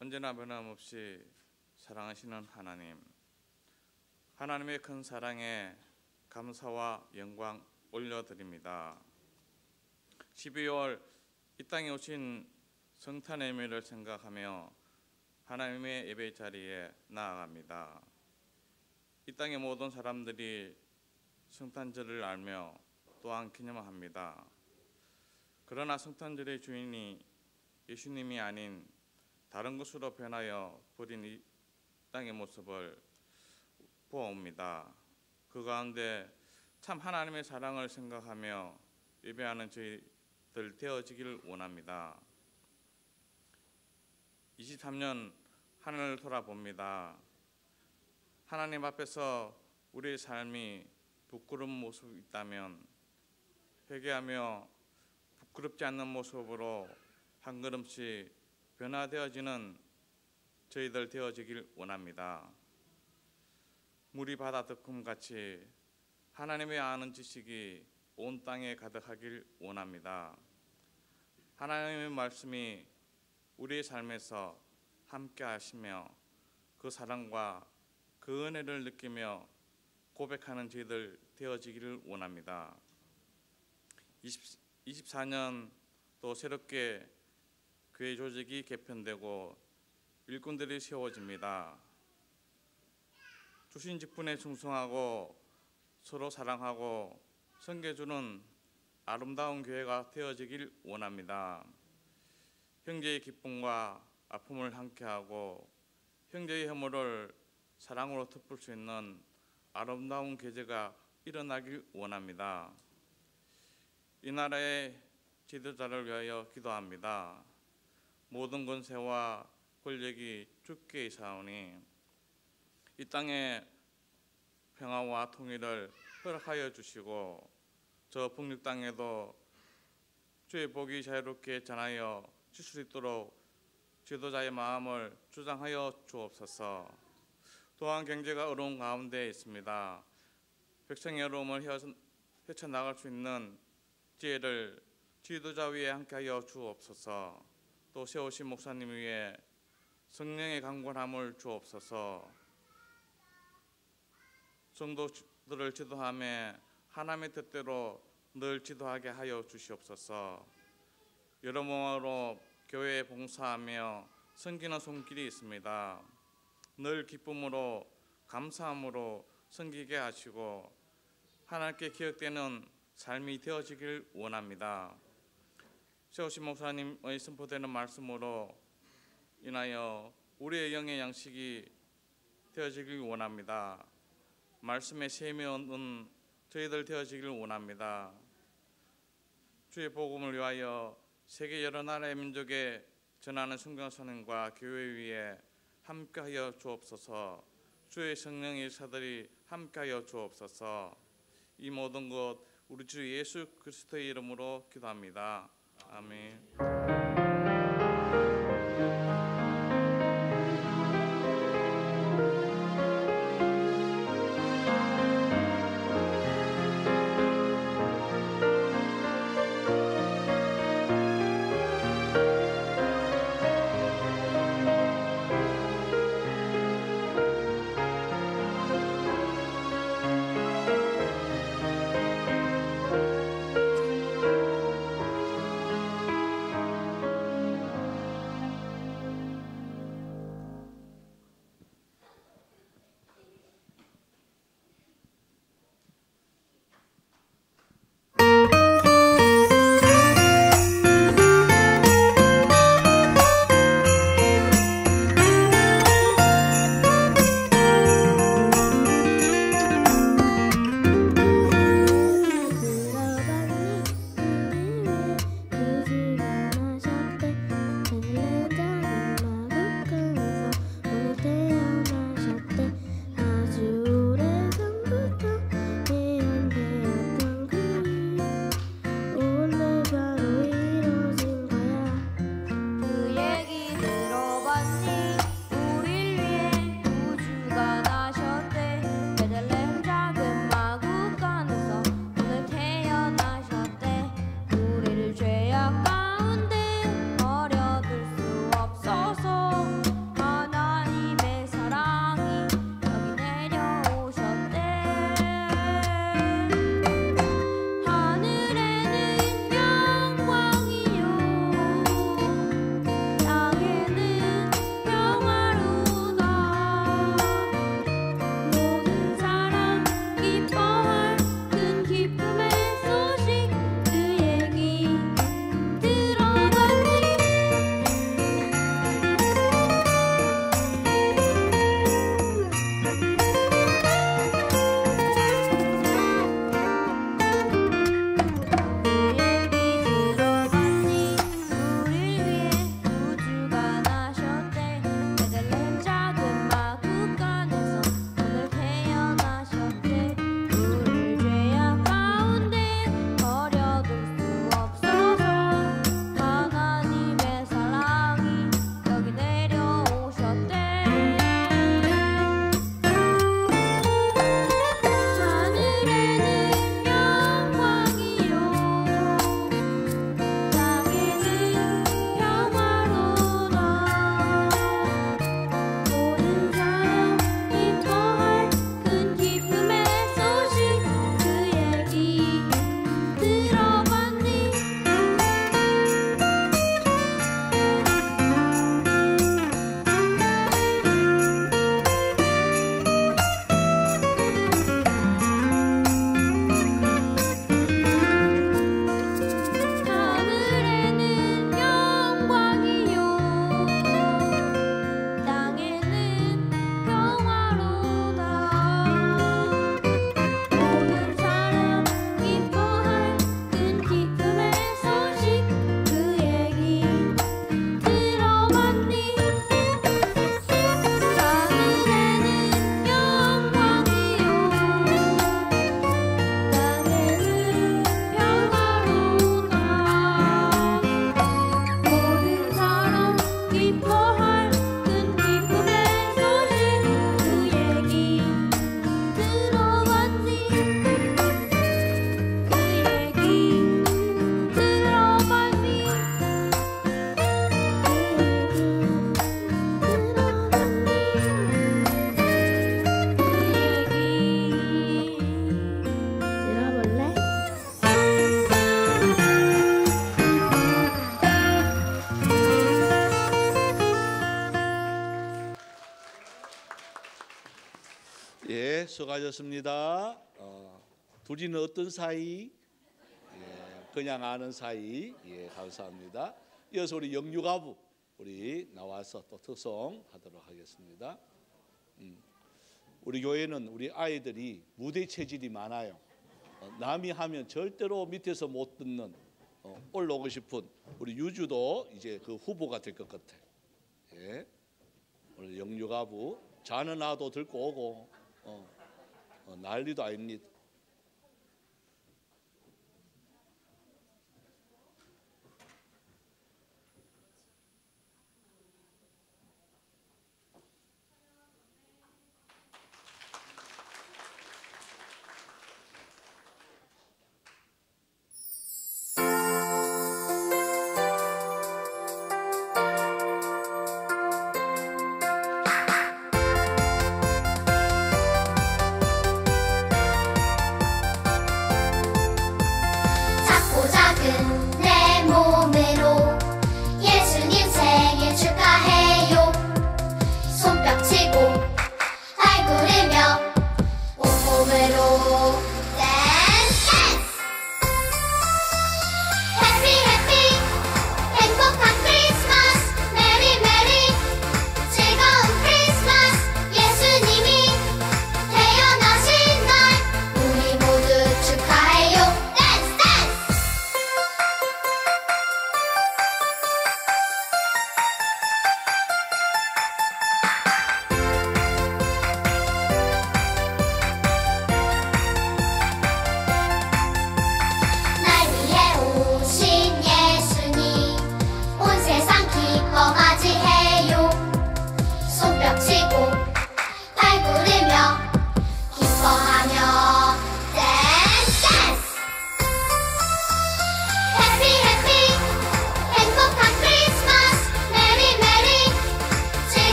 언제나 변함없이 사랑하시는 하나님, 하나님의 큰 사랑에 감사와 영광 올려드립니다. 12월 이 땅에 오신 성탄의 의미를 생각하며 하나님의 예배 자리에 나아갑니다. 이 땅의 모든 사람들이 성탄절을 알며 또한 기념합니다. 그러나 성탄절의 주인이 예수님이 아닌 다른 것으로 변하여 버린 이 땅의 모습을 보아옵니다. 그 가운데 참 하나님의 사랑을 생각하며 예배하는 저희들 되어지길 원합니다. 23년 하늘을 돌아봅니다. 하나님 앞에서 우리의 삶이 부끄러운 모습이 있다면 회개하며 부끄럽지 않는 모습으로 한 걸음씩 변화되어지는 저희들 되어지길 원합니다. 물이 바다 덮음같이 하나님의 아는 지식이 온 땅에 가득하길 원합니다. 하나님의 말씀이 우리의 삶에서 함께 하시며 그 사랑과 그 은혜를 느끼며 고백하는 저희들 되어지기를 원합니다. 24년 또 새롭게 교회 조직이 개편되고 일꾼들이 세워집니다. 주신 직분에 충성하고 서로 사랑하고 섬겨주는 아름다운 교회가 되어지길 원합니다. 형제의 기쁨과 아픔을 함께하고 형제의 허물을 사랑으로 덮을 수 있는 아름다운 계제가 일어나길 원합니다. 이 나라의 지도자를 위하여 기도합니다. 모든 권세와 권력이 주께 있사오니 이 땅에 평화와 통일을 허락하여 주시고 저 북녘 땅에도 주의 복이 자유롭게 전하여 줄 수 있도록 지도자의 마음을 주장하여 주옵소서. 또한 경제가 어려운 가운데 있습니다. 백성의 어려움을 헤쳐나갈 수 있는 지혜를 지도자 위에 함께하여 주옵소서. 또 세우신 목사님 위에 성령의 강권함을 주옵소서. 성도들을 지도하며 하나님의 뜻대로 늘 지도하게 하여 주시옵소서. 여러모로 교회에 봉사하며 섬기는 손길이 있습니다. 늘 기쁨으로 감사함으로 섬기게 하시고 하나님께 기억되는 삶이 되어지길 원합니다. 세우신 목사님의 선포되는 말씀으로 인하여 우리의 영의 양식이 되어지길 원합니다. 말씀의 셈이 얻는 저희들 되어지길 원합니다. 주의 복음을 위하여 세계 여러 나라의 민족에 전하는 순교선언과 교회 위에 함께하여 주옵소서. 주의 성령의 사들이 함께하여 주옵소서. 이 모든 것 우리 주 예수 그리스도의 이름으로 기도합니다. 아멘. 수고하셨습니다. 둘이는 어떤 사이? 그냥 아는 사이. 감사합니다. 이어서 우리 영유가부 우리 나와서 또 특송하도록 하겠습니다. 우리 교회는 우리 아이들이 무대 체질이 많아요. 남이 하면 절대로 밑에서 못 듣는 올라오고 싶은 우리 유주도 이제 그 후보가 될 것 같아요. 오늘 영유가부 자는 아도 들고 오고 난리도 아닙니다.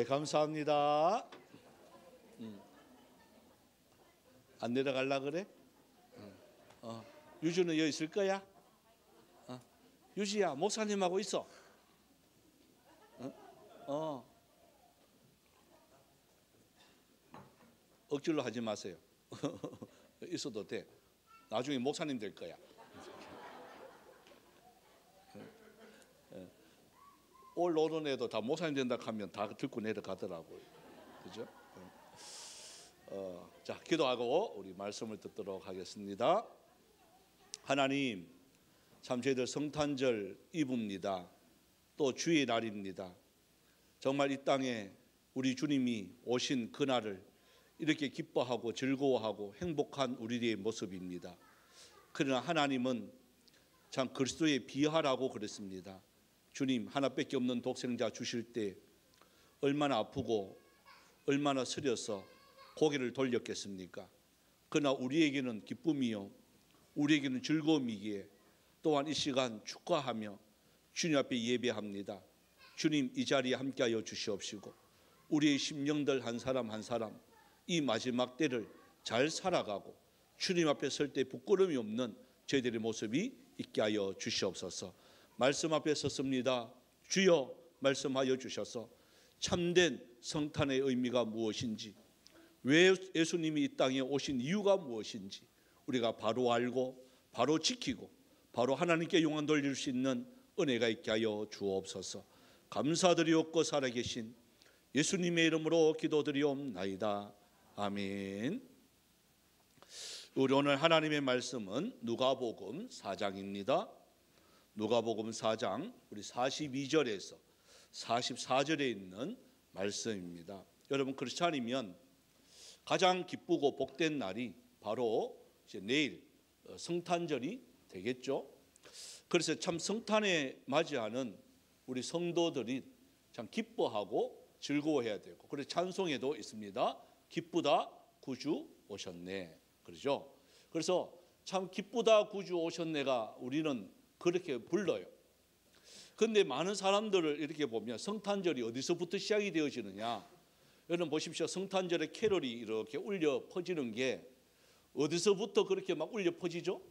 감사합니다. 안 내려갈라 그래? 유주는 여기 있을 거야? 유지야, 목사님하고 있어. 억지로 하지 마세요. 있어도 돼. 나중에 목사님 될 거야. 올라오는 애도 다 목사님 된다 하면 다 듣고 내려가더라고요. 그죠? 자, 기도하고 우리 말씀을 듣도록 하겠습니다. 하나님, 참 저희들 성탄절 이브입니다. 또 주의 날입니다. 정말 이 땅에 우리 주님이 오신 그날을 이렇게 기뻐하고 즐거워하고 행복한 우리의 모습입니다. 그러나 하나님은 참 그리스도의 비하라고 그랬습니다. 주님 하나밖에 없는 독생자 주실 때 얼마나 아프고 얼마나 쓰려서 고개를 돌렸겠습니까? 그러나 우리에게는 기쁨이요 우리에게는 즐거움이기에 또한 이 시간 축하하며 주님 앞에 예배합니다. 주님 이 자리에 함께하여 주시옵시고 우리의 심령들 한 사람 한 사람 이 마지막 때를 잘 살아가고 주님 앞에 설 때 부끄러움이 없는 저희들의 모습이 있게 하여 주시옵소서. 말씀 앞에 섰습니다. 주여 말씀하여 주셔서 참된 성탄의 의미가 무엇인지, 왜 예수님이 이 땅에 오신 이유가 무엇인지 우리가 바로 알고 바로 지키고 바로 하나님께 영광 돌릴 수 있는 은혜가 있게 하여 주옵소서. 감사드리옵고 살아계신 예수님의 이름으로 기도드리옵나이다. 아멘. 우리 오늘 하나님의 말씀은 누가복음 4장입니다. 누가복음 4장 우리 42절에서 44절에 있는 말씀입니다. 여러분 크리스찬이면 가장 기쁘고 복된 날이 바로 이제 내일 성탄절이 되겠죠. 그래서 참 성탄에 맞이하는 우리 성도들이 참 기뻐하고 즐거워해야 되고, 그래서 찬송에도 있습니다. 기쁘다 구주 오셨네. 그러죠? 그래서 참 기쁘다 구주 오셨네가 우리는 그렇게 불러요. 그런데 많은 사람들을 이렇게 보면 성탄절이 어디서부터 시작이 되어지느냐? 여러분 보십시오. 성탄절에 캐롤이 이렇게 울려 퍼지는 게 어디서부터 그렇게 막 울려 퍼지죠?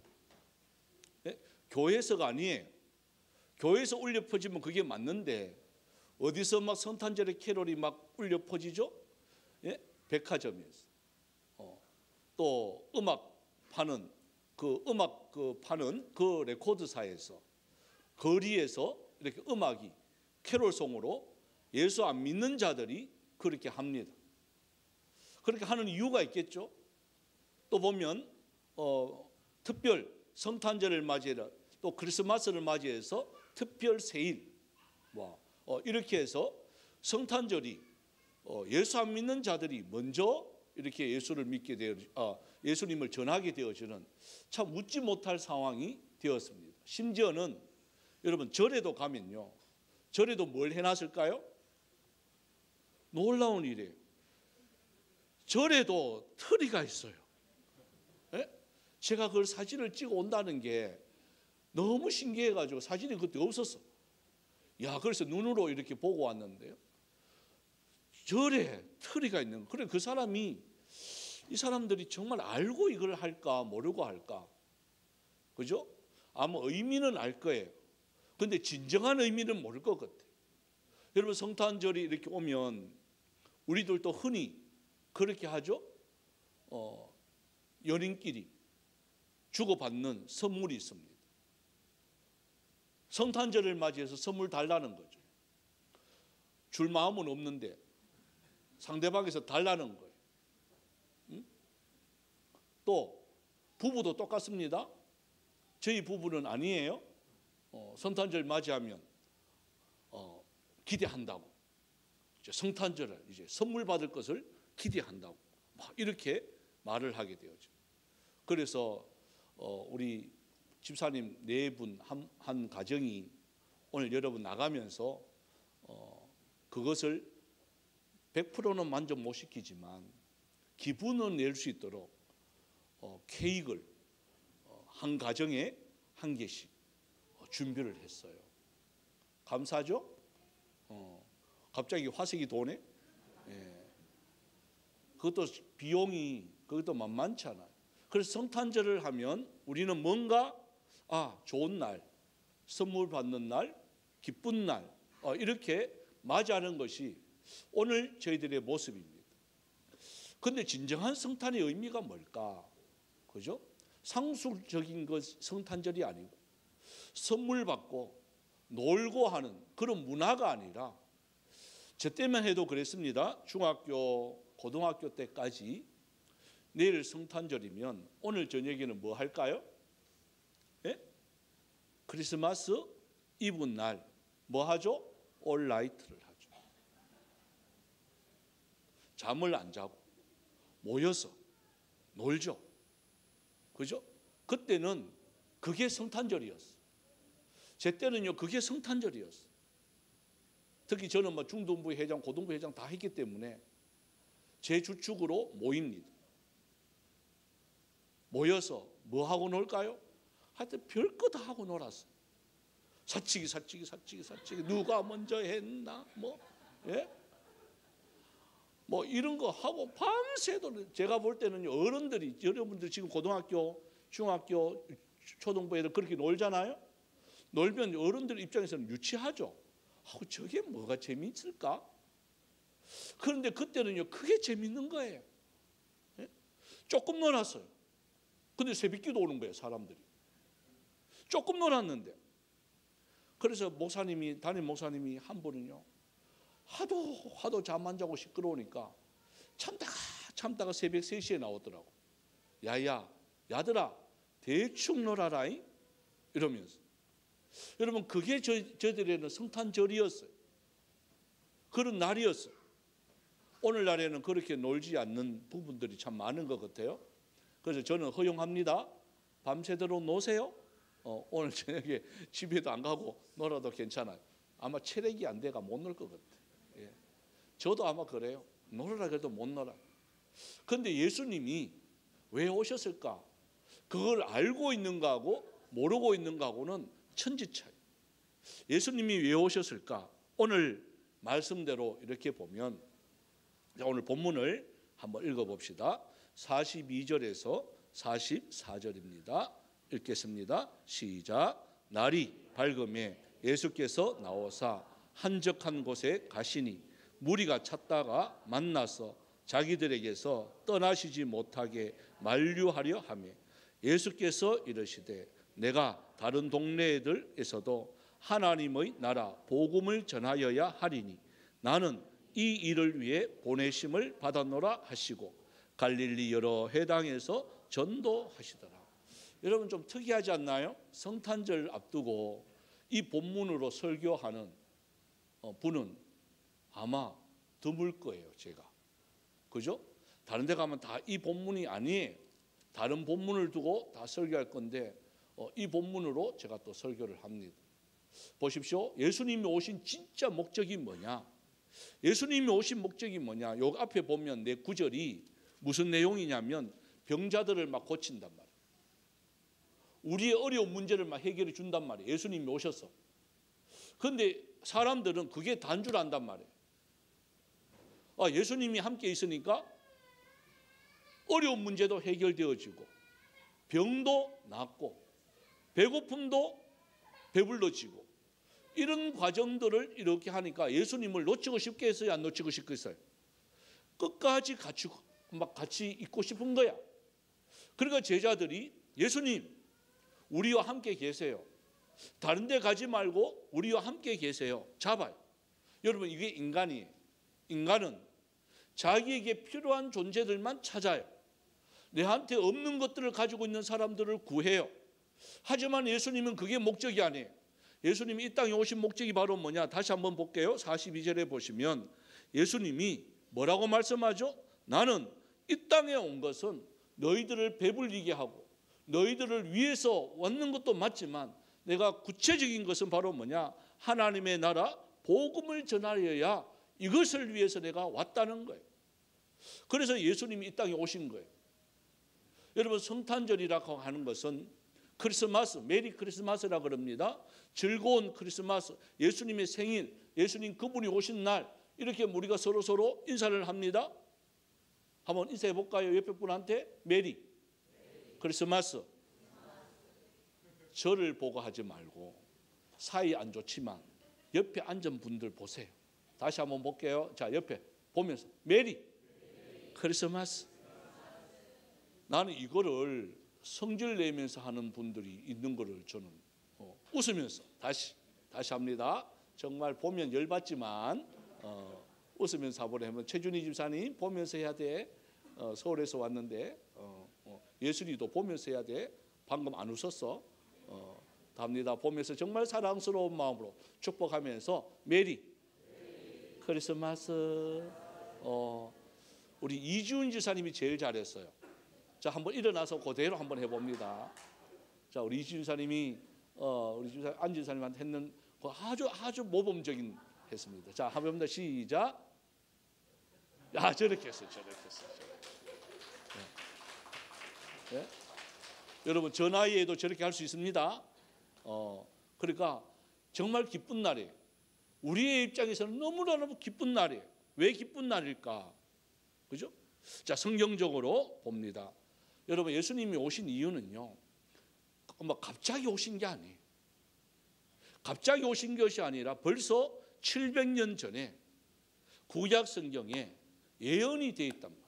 예? 교회에서가 아니에요. 교회에서 울려 퍼지면 그게 맞는데 어디서 막 성탄절에 캐롤이 막 울려 퍼지죠? 예? 백화점에서. 또 음악 파는 그 레코드사에서, 거리에서 이렇게 음악이 캐롤송으로 예수 안 믿는 자들이 그렇게 합니다. 그렇게 하는 이유가 있겠죠. 또 보면 특별 성탄절을 맞이해라, 또 크리스마스를 맞이해서 특별 세일, 이렇게 해서 성탄절이 예수 안 믿는 자들이 먼저 이렇게 예수님을 전하게 되어지는 참 웃지 못할 상황이 되었습니다. 심지어는 여러분 절에도 가면요, 절에도 뭘 해놨을까요? 놀라운 일이에요. 절에도 트리가 있어요. 예? 제가 그걸 사진을 찍어 온다는 게 너무 신기해가지고 사진이 그때 없었어. 야, 그래서 눈으로 이렇게 보고 왔는데요, 절에 트리가 있는 거. 그래, 이 사람들이 정말 알고 이걸 할까 모르고 할까, 그죠? 아마 의미는 알 거예요. 근데 진정한 의미는 모를 것 같아요. 여러분 성탄절이 이렇게 오면 우리들도 흔히 그렇게 하죠. 연인끼리 주고받는 선물이 있습니다. 성탄절을 맞이해서 선물 달라는 거죠. 줄 마음은 없는데 상대방에서 달라는 거예요. 또 부부도 똑같습니다. 저희 부부는 아니에요. 성탄절 맞이하면 기대한다고, 이제 성탄절을 이제 선물 받을 것을 기대한다고 막 이렇게 말을 하게 되었죠. 그래서 우리 집사님 네 분 한 가정이 오늘 여러분 나가면서 그것을 100%는 만족 못 시키지만 기분은 낼 수 있도록 케이크를 한 가정에 한 개씩 준비를 했어요. 감사하죠? 갑자기 화색이 도네. 예. 그것도 비용이 그것도 만만치 않아요. 그래서 성탄절을 하면 우리는 뭔가 좋은 날, 선물 받는 날, 기쁜 날 이렇게 맞이하는 것이 오늘 저희들의 모습입니다. 그런데 진정한 성탄의 의미가 뭘까? 그죠? 상술적인 것 성탄절이 아니고 선물 받고 놀고 하는 그런 문화가 아니라, 저 때만 해도 그랬습니다. 중학교, 고등학교 때까지 내일 성탄절이면 오늘 저녁에는 뭐 할까요? 예? 크리스마스 이브 날 뭐 하죠? 올라이트를 하죠. 잠을 안 자고 모여서 놀죠. 그죠? 그때는 그게 성탄절이었어. 제 때는요 그게 성탄절이었어. 특히 저는 중등부 회장, 고등부 회장 다 했기 때문에 제 주축으로 모입니다. 모여서 뭐 하고 놀까요? 하여튼 별거 다 하고 놀았어요. 사치기 누가 먼저 했나 예? 이런 거 하고 밤새도록, 제가 볼 때는요 어른들이, 여러분들 지금 고등학교, 중학교, 초등부 애들 그렇게 놀잖아요. 놀면 어른들 입장에서는 유치하죠. 저게 뭐가 재미있을까? 그런데 그때는요 그게 재밌는 거예요. 예? 조금 놀았어요. 근데 새벽기도 오는 거예요 사람들이. 조금 놀았는데. 그래서 담임 목사님이 한 분은요 하도 잠 안 자고 시끄러우니까 참다가 새벽 3시에 나오더라고. 야들아 대충 놀아라 이러면서. 여러분 그게 저들에는 성탄절이었어요. 그런 날이었어요. 오늘날에는 그렇게 놀지 않는 부분들이 참 많은 것 같아요. 그래서 저는 허용합니다. 밤새도록 노세요. 오늘 저녁에 집에도 안 가고 놀아도 괜찮아요. 아마 체력이 안 돼가 못 놀 것 같아요. 예. 저도 아마 그래요. 놀으라 그래도 못 놀아. 그런데 예수님이 왜 오셨을까? 그걸 알고 있는 거하고 모르고 있는 거하고는 천지 차이. 예수님이 왜 오셨을까? 오늘 말씀대로 이렇게 보면, 오늘 본문을 한번 읽어봅시다. 42절에서 44절입니다. 읽겠습니다. 시작. 날이 밝음에 예수께서 나오사 한적한 곳에 가시니 무리가 찾다가 만나서 자기들에게서 떠나시지 못하게 만류하려 하며 예수께서 이르시되 내가 다른 동네들에서도 하나님의 나라 복음을 전하여야 하리니 나는 이 일을 위해 보내심을 받았노라 하시고 갈릴리 여러 회당에서 전도하시더라. 여러분 좀 특이하지 않나요? 성탄절 앞두고 이 본문으로 설교하는 분은 아마 드물 거예요. 제가 그죠? 다른 데 가면 다 이 본문이 아니에요. 다른 본문을 두고 다 설교할 건데 이 본문으로 제가 또 설교를 합니다. 보십시오. 예수님이 오신 진짜 목적이 뭐냐? 예수님이 오신 목적이 뭐냐? 요 앞에 보면 내 구절이 무슨 내용이냐면 병자들을 막 고친단 말이에요. 우리의 어려운 문제를 막 해결해 준단 말이에요. 예수님이 오셔서. 그런데 사람들은 그게 다인 줄 안단 말이에요. 예수님이 함께 있으니까 어려운 문제도 해결되어지고 병도 낫고 배고픔도 배불러지고 이런 과정들을 이렇게 하니까 예수님을 놓치고 싶게 했어요? 안 놓치고 싶겠어요? 끝까지 같이 있고 싶은 거야. 그러니까 제자들이 예수님 우리와 함께 계세요. 다른 데 가지 말고 우리와 함께 계세요. 잡아요. 여러분 이게 인간이에요. 인간은 자기에게 필요한 존재들만 찾아요. 내한테 없는 것들을 가지고 있는 사람들을 구해요. 하지만 예수님은 그게 목적이 아니에요. 예수님이 이 땅에 오신 목적이 바로 뭐냐? 다시 한번 볼게요. 42절에 보시면 예수님이 뭐라고 말씀하죠? 나는 이 땅에 온 것은 너희들을 배불리게 하고 너희들을 위해서 왔는 것도 맞지만 내가 구체적인 것은 바로 뭐냐? 하나님의 나라 복음을 전하여야 이것을 위해서 내가 왔다는 거예요. 그래서 예수님이 이 땅에 오신 거예요. 여러분 성탄절이라고 하는 것은 크리스마스, 메리 크리스마스라고 그럽니다. 즐거운 크리스마스, 예수님의 생일, 예수님 그분이 오신 날 이렇게 우리가 서로 인사를 합니다. 한번 인사해 볼까요? 옆에 분한테 메리 크리스마스. 저를 보고 하지 말고 사이 안 좋지만 옆에 앉은 분들 보세요. 다시 한번 볼게요. 자, 옆에 보면서 메리 크리스마스. 나는 이거를 성질 내면서 하는 분들이 있는 거를 저는 웃으면서 다시 합니다. 정말 보면 열받지만 웃으면서 하보려 하면 최준희 집사님 보면서 해야 돼. 서울에서 왔는데 예술이도 보면서 해야 돼. 방금 안 웃었어. 답니다. 보면서 정말 사랑스러운 마음으로 축복하면서 메리 크리스마스. 우리 이지훈 지사님이 제일 잘했어요. 자, 한번 일어나서 그대로 한번 해봅니다. 자, 우리 이지훈 지사님이 우리 안 지사님한테 했는 그 아주 모범적인 했습니다. 자, 한번 더 시작. 저렇게 했어요. 네? 네? 여러분 저 나이에도 저렇게 할 수 있습니다. 그러니까 정말 기쁜 날이에요. 우리의 입장에서는 너무나 기쁜 날이에요. 왜 기쁜 날일까? 그죠? 자, 성경적으로 봅니다. 여러분 예수님이 오신 이유는요, 갑자기 오신 게 아니에요. 갑자기 오신 것이 아니라 벌써 700년 전에 구약 성경에 예언이 되어 있단 말이에요.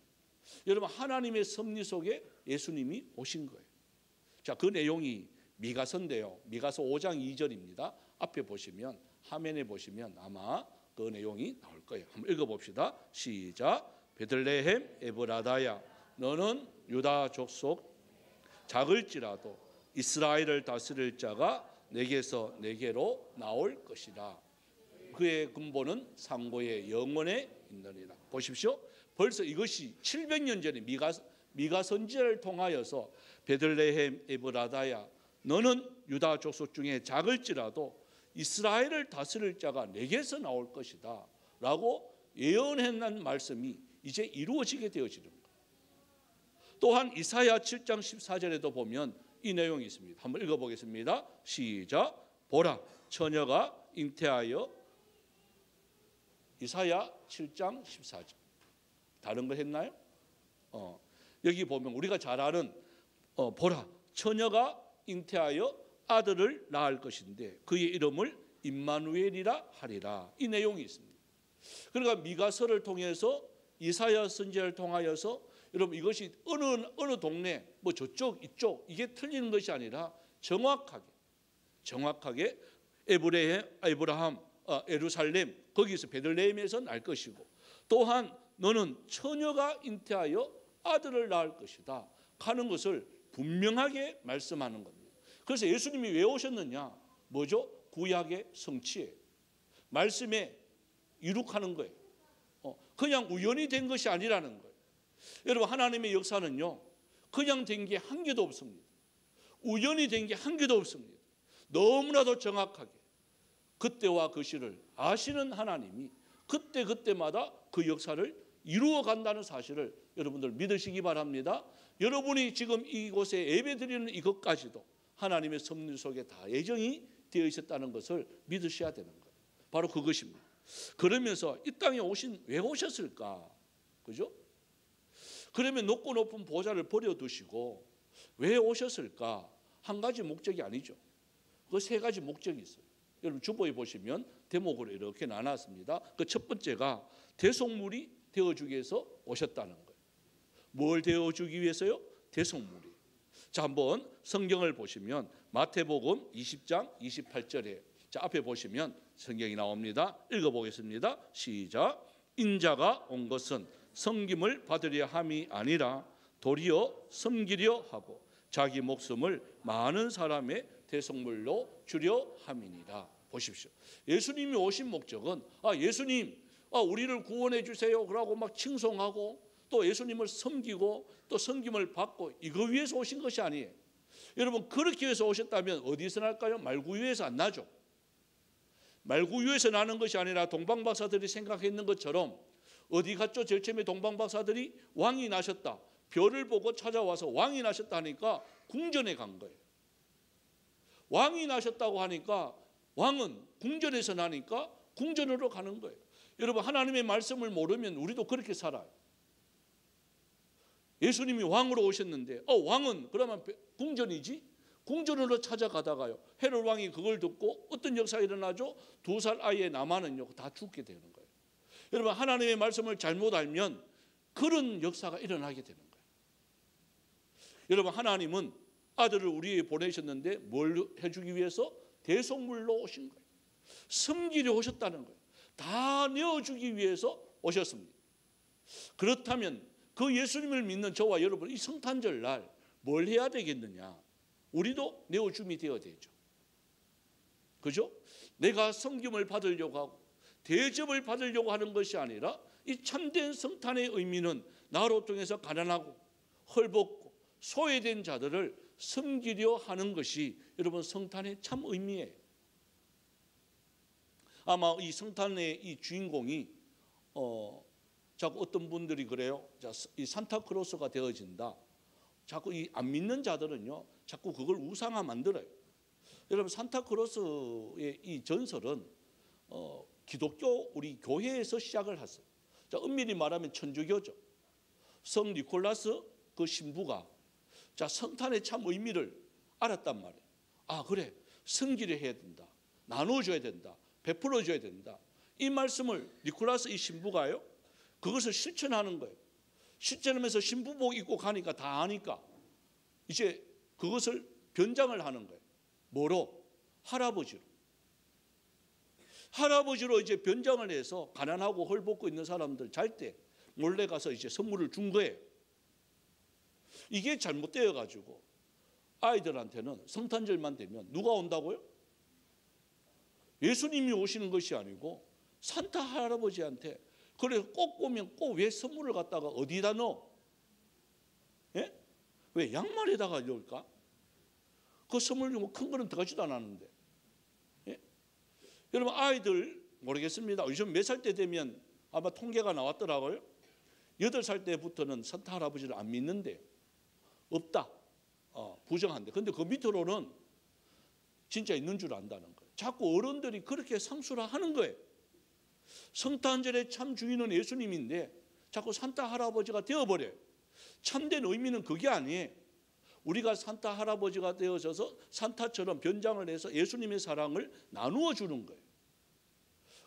여러분 하나님의 섭리 속에 예수님이 오신 거예요. 자, 그 내용이 미가서인데요. 미가서 5장 2절입니다. 앞에 보시면 화면에 보시면 아마 그 내용이 나올 거예요. 한번 읽어봅시다. 시작. 베들레헴 에브라다야 너는 유다 족속 작을지라도 이스라엘을 다스릴 자가 내게서 내게로 나올 것이라. 그의 근본은 상고의 영원에 있느니라. 보십시오. 벌써 이것이 700년 전에 미가 선지자를 통하여서 베들레헴 에브라다야 너는 유다 족속 중에 작을지라도 이스라엘을 다스릴 자가 내게서 나올 것이다 라고 예언했는 말씀이 이제 이루어지게 되어지는 거예요. 또한 이사야 7장 14절에도 보면 이 내용이 있습니다. 한번 읽어보겠습니다. 시작. 보라, 처녀가 잉태하여. 이사야 7장 14절. 다른 거 했나요? 여기 보면 우리가 잘 아는 보라, 처녀가 잉태하여 아들을 낳을 것인데 그의 이름을 임마누엘이라 하리라. 이 내용이 있습니다. 그러니까 미가서를 통해서 이사야 선지자를 통하여서 여러분 이것이 어느 동네 뭐 저쪽 이쪽 이게 틀리는 것이 아니라 정확하게 에브라함, 예루살렘 거기서 베들레헴에서 날 것이고 또한 너는 처녀가 잉태하여 아들을 낳을 것이다 하는 것을 분명하게 말씀하는 겁니다. 그래서 예수님이 왜 오셨느냐? 뭐죠? 구약의 성취예요. 말씀에 이룩하는 거예요. 그냥 우연히 된 것이 아니라는 거예요. 여러분 하나님의 역사는요 그냥 된 게 한 개도 없습니다. 우연히 된 게 한 개도 없습니다. 너무나도 정확하게 그때와 그 시를 아시는 하나님이 그때마다 그 역사를 이루어 간다는 사실을 여러분들 믿으시기 바랍니다. 여러분이 지금 이곳에 예배드리는 이것까지도 하나님의 섭리 속에 다 예정이 되어 있었다는 것을 믿으셔야 되는 거예요. 바로 그것입니다. 그러면서 이 땅에 왜 오셨을까? 그죠? 그러면 높고 높은 보좌를 버려두시고 왜 오셨을까? 한 가지 목적이 아니죠. 그 세 가지 목적이 있어요. 여러분 주보에 보시면 대목으로 이렇게 나눴습니다. 그 첫 번째가 대속물이 되어주기 위해서 오셨다는 거예요. 뭘 되어주기 위해서요? 대속물이. 자, 한번 성경을 보시면 마태복음 20장 28절에 자 앞에 보시면 성경이 나옵니다. 읽어보겠습니다. 시작. 인자가 온 것은 섬김을 받으려 함이 아니라 도리어 섬기려 하고 자기 목숨을 많은 사람의 대속물로 주려 함이니라. 보십시오. 예수님이 오신 목적은 예수님 우리를 구원해 주세요 그러고 막 칭송하고 또 예수님을 섬기고 또 섬김을 받고 이거 위해서 오신 것이 아니에요. 여러분 그렇게 위해서 오셨다면 어디서 날까요? 말구 위에서 안 나죠. 말구 위에서 나는 것이 아니라 동방박사들이 생각했는 것처럼 어디 갔죠? 제일 처음에 동방박사들이 왕이 나셨다. 별을 보고 찾아와서 왕이 나셨다 하니까 궁전에 간 거예요. 왕이 나셨다고 하니까 왕은 궁전에서 나니까 궁전으로 가는 거예요. 여러분 하나님의 말씀을 모르면 우리도 그렇게 살아요. 예수님이 왕으로 오셨는데 왕은 그러면 궁전이지? 궁전으로 찾아가다가요 헤롯 왕이 그걸 듣고 어떤 역사가 일어나죠? 2살 아이의 나만은요 다 죽게 되는 거예요. 여러분 하나님의 말씀을 잘못 알면 그런 역사가 일어나게 되는 거예요. 여러분 하나님은 아들을 우리에게 보내셨는데 뭘 해주기 위해서? 대속물로 오신 거예요. 섬기려 오셨다는 거예요. 다 내어주기 위해서 오셨습니다. 그렇다면 그 예수님을 믿는 저와 여러분 이 성탄절 날 뭘 해야 되겠느냐? 우리도 내어줌이 되어야 되죠. 그죠? 내가 섬김을 받으려고 하고 대접을 받으려고 하는 것이 아니라 이 참된 성탄의 의미는 나로 통해서 가난하고 헐벗고 소외된 자들을 섬기려 하는 것이 여러분 성탄의 참 의미예요. 아마 이 성탄의 이 주인공이 자꾸 어떤 분들이 그래요. 이 산타크로스가 되어진다. 자꾸 이 안 믿는 자들은요, 자꾸 그걸 우상화 만들어요. 여러분 산타크로스의 이 전설은 기독교 우리 교회에서 시작을 했어요. 자, 엄밀히 말하면 천주교죠. 성 니콜라스 그 신부가 자 성탄의 참 의미를 알았단 말이에요. 그래 섬기려 해야 된다. 나눠줘야 된다. 베풀어줘야 된다. 이 말씀을 니콜라스 이 신부가요 그것을 실천하는 거예요. 실천하면서 신부복 입고 가니까 다 아니까 이제 그것을 변장을 하는 거예요. 뭐로? 할아버지로 이제 변장을 해서 가난하고 헐벗고 있는 사람들 잘 때 몰래 가서 이제 선물을 준 거예요. 이게 잘못되어 가지고 아이들한테는 성탄절만 되면 누가 온다고요? 예수님이 오시는 것이 아니고 산타 할아버지한테 그래 꼭 오면 꼭 왜 선물을 갖다가 어디다 넣어? 예? 왜 양말에다가 넣을까? 그 선물 뭐 큰 거는 들어가지도 않았는데. 예? 여러분 아이들 모르겠습니다. 요즘 몇 살 때 되면 아마 통계가 나왔더라고요. 8살 때부터는 산타 할아버지를 안 믿는데 없다. 부정한데. 근데 그 밑으로는 진짜 있는 줄 안다는 거예요. 자꾸 어른들이 그렇게 상술하는 거예요. 성탄절의 참 주인은 예수님인데 자꾸 산타 할아버지가 되어버려요. 참된 의미는 그게 아니에요. 우리가 산타 할아버지가 되어져서 산타처럼 변장을 해서 예수님의 사랑을 나누어 주는 거예요.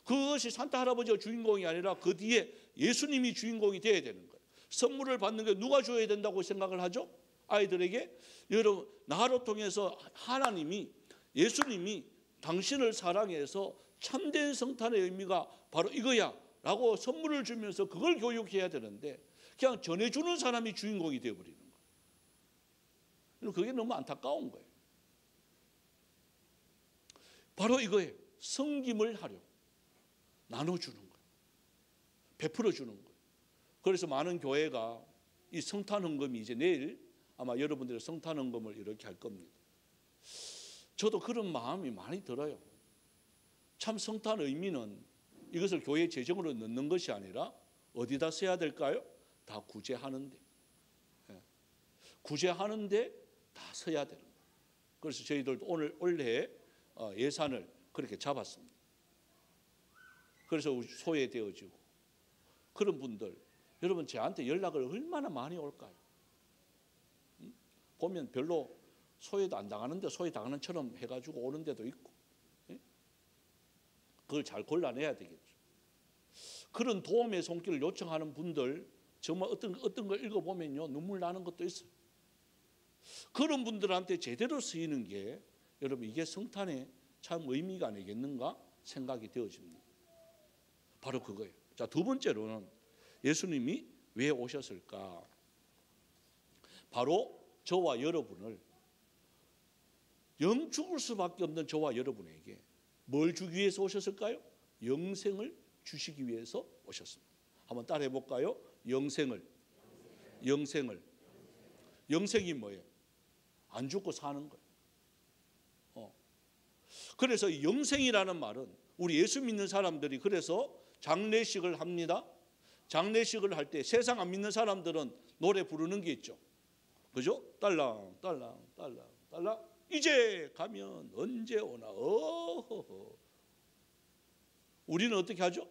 그것이 산타 할아버지가 주인공이 아니라 그 뒤에 예수님이 주인공이 되어야 되는 거예요. 선물을 받는 게 누가 줘야 된다고 생각을 하죠? 아이들에게. 여러분, 나를 통해서 하나님이, 예수님이 당신을 사랑해서 참된 성탄의 의미가 바로 이거야 라고 선물을 주면서 그걸 교육해야 되는데 그냥 전해주는 사람이 주인공이 되어버리는 거예요. 그게 너무 안타까운 거예요. 바로 이거예요. 섬김을 하려 나눠주는 거예요. 베풀어주는 거예요. 그래서 많은 교회가 이 성탄 헌금이 이제 내일 아마 여러분들의 성탄 헌금을 이렇게 할 겁니다. 저도 그런 마음이 많이 들어요. 참 성탄 의미는 이것을 교회 재정으로 넣는 것이 아니라 어디다 써야 될까요? 다 구제하는데. 구제하는데 다 써야 되는 거예요. 그래서 저희들도 올해 예산을 그렇게 잡았습니다. 그래서 소외되어지고 그런 분들, 여러분 저한테 연락을 얼마나 많이 올까요? 보면 별로 소외도 안 당하는데 소외당하는 처럼 해가지고 오는 데도 있고, 그걸 잘 골라내야 되겠죠. 그런 도움의 손길을 요청하는 분들 정말 어떤 걸 읽어보면요 눈물 나는 것도 있어요. 그런 분들한테 제대로 쓰이는 게 여러분 이게 성탄의 참 의미가 아니겠는가 생각이 되어집니다. 바로 그거예요. 자, 두 번째로는 예수님이 왜 오셨을까? 바로 저와 여러분을, 영 죽을 수밖에 없는 저와 여러분에게 뭘 주기 위해서 오셨을까요? 영생을 주시기 위해서 오셨습니다. 한번 따라해 볼까요? 영생을. 영생이 뭐예요? 안 죽고 사는 거예요. 그래서 영생이라는 말은 우리 예수 믿는 사람들이 그래서 장례식을 합니다. 장례식을 할 때 세상 안 믿는 사람들은 노래 부르는 게 있죠. 그죠? 딸랑 딸랑 딸랑 딸랑 이제 가면 언제 오나 어허허. 우리는 어떻게 하죠?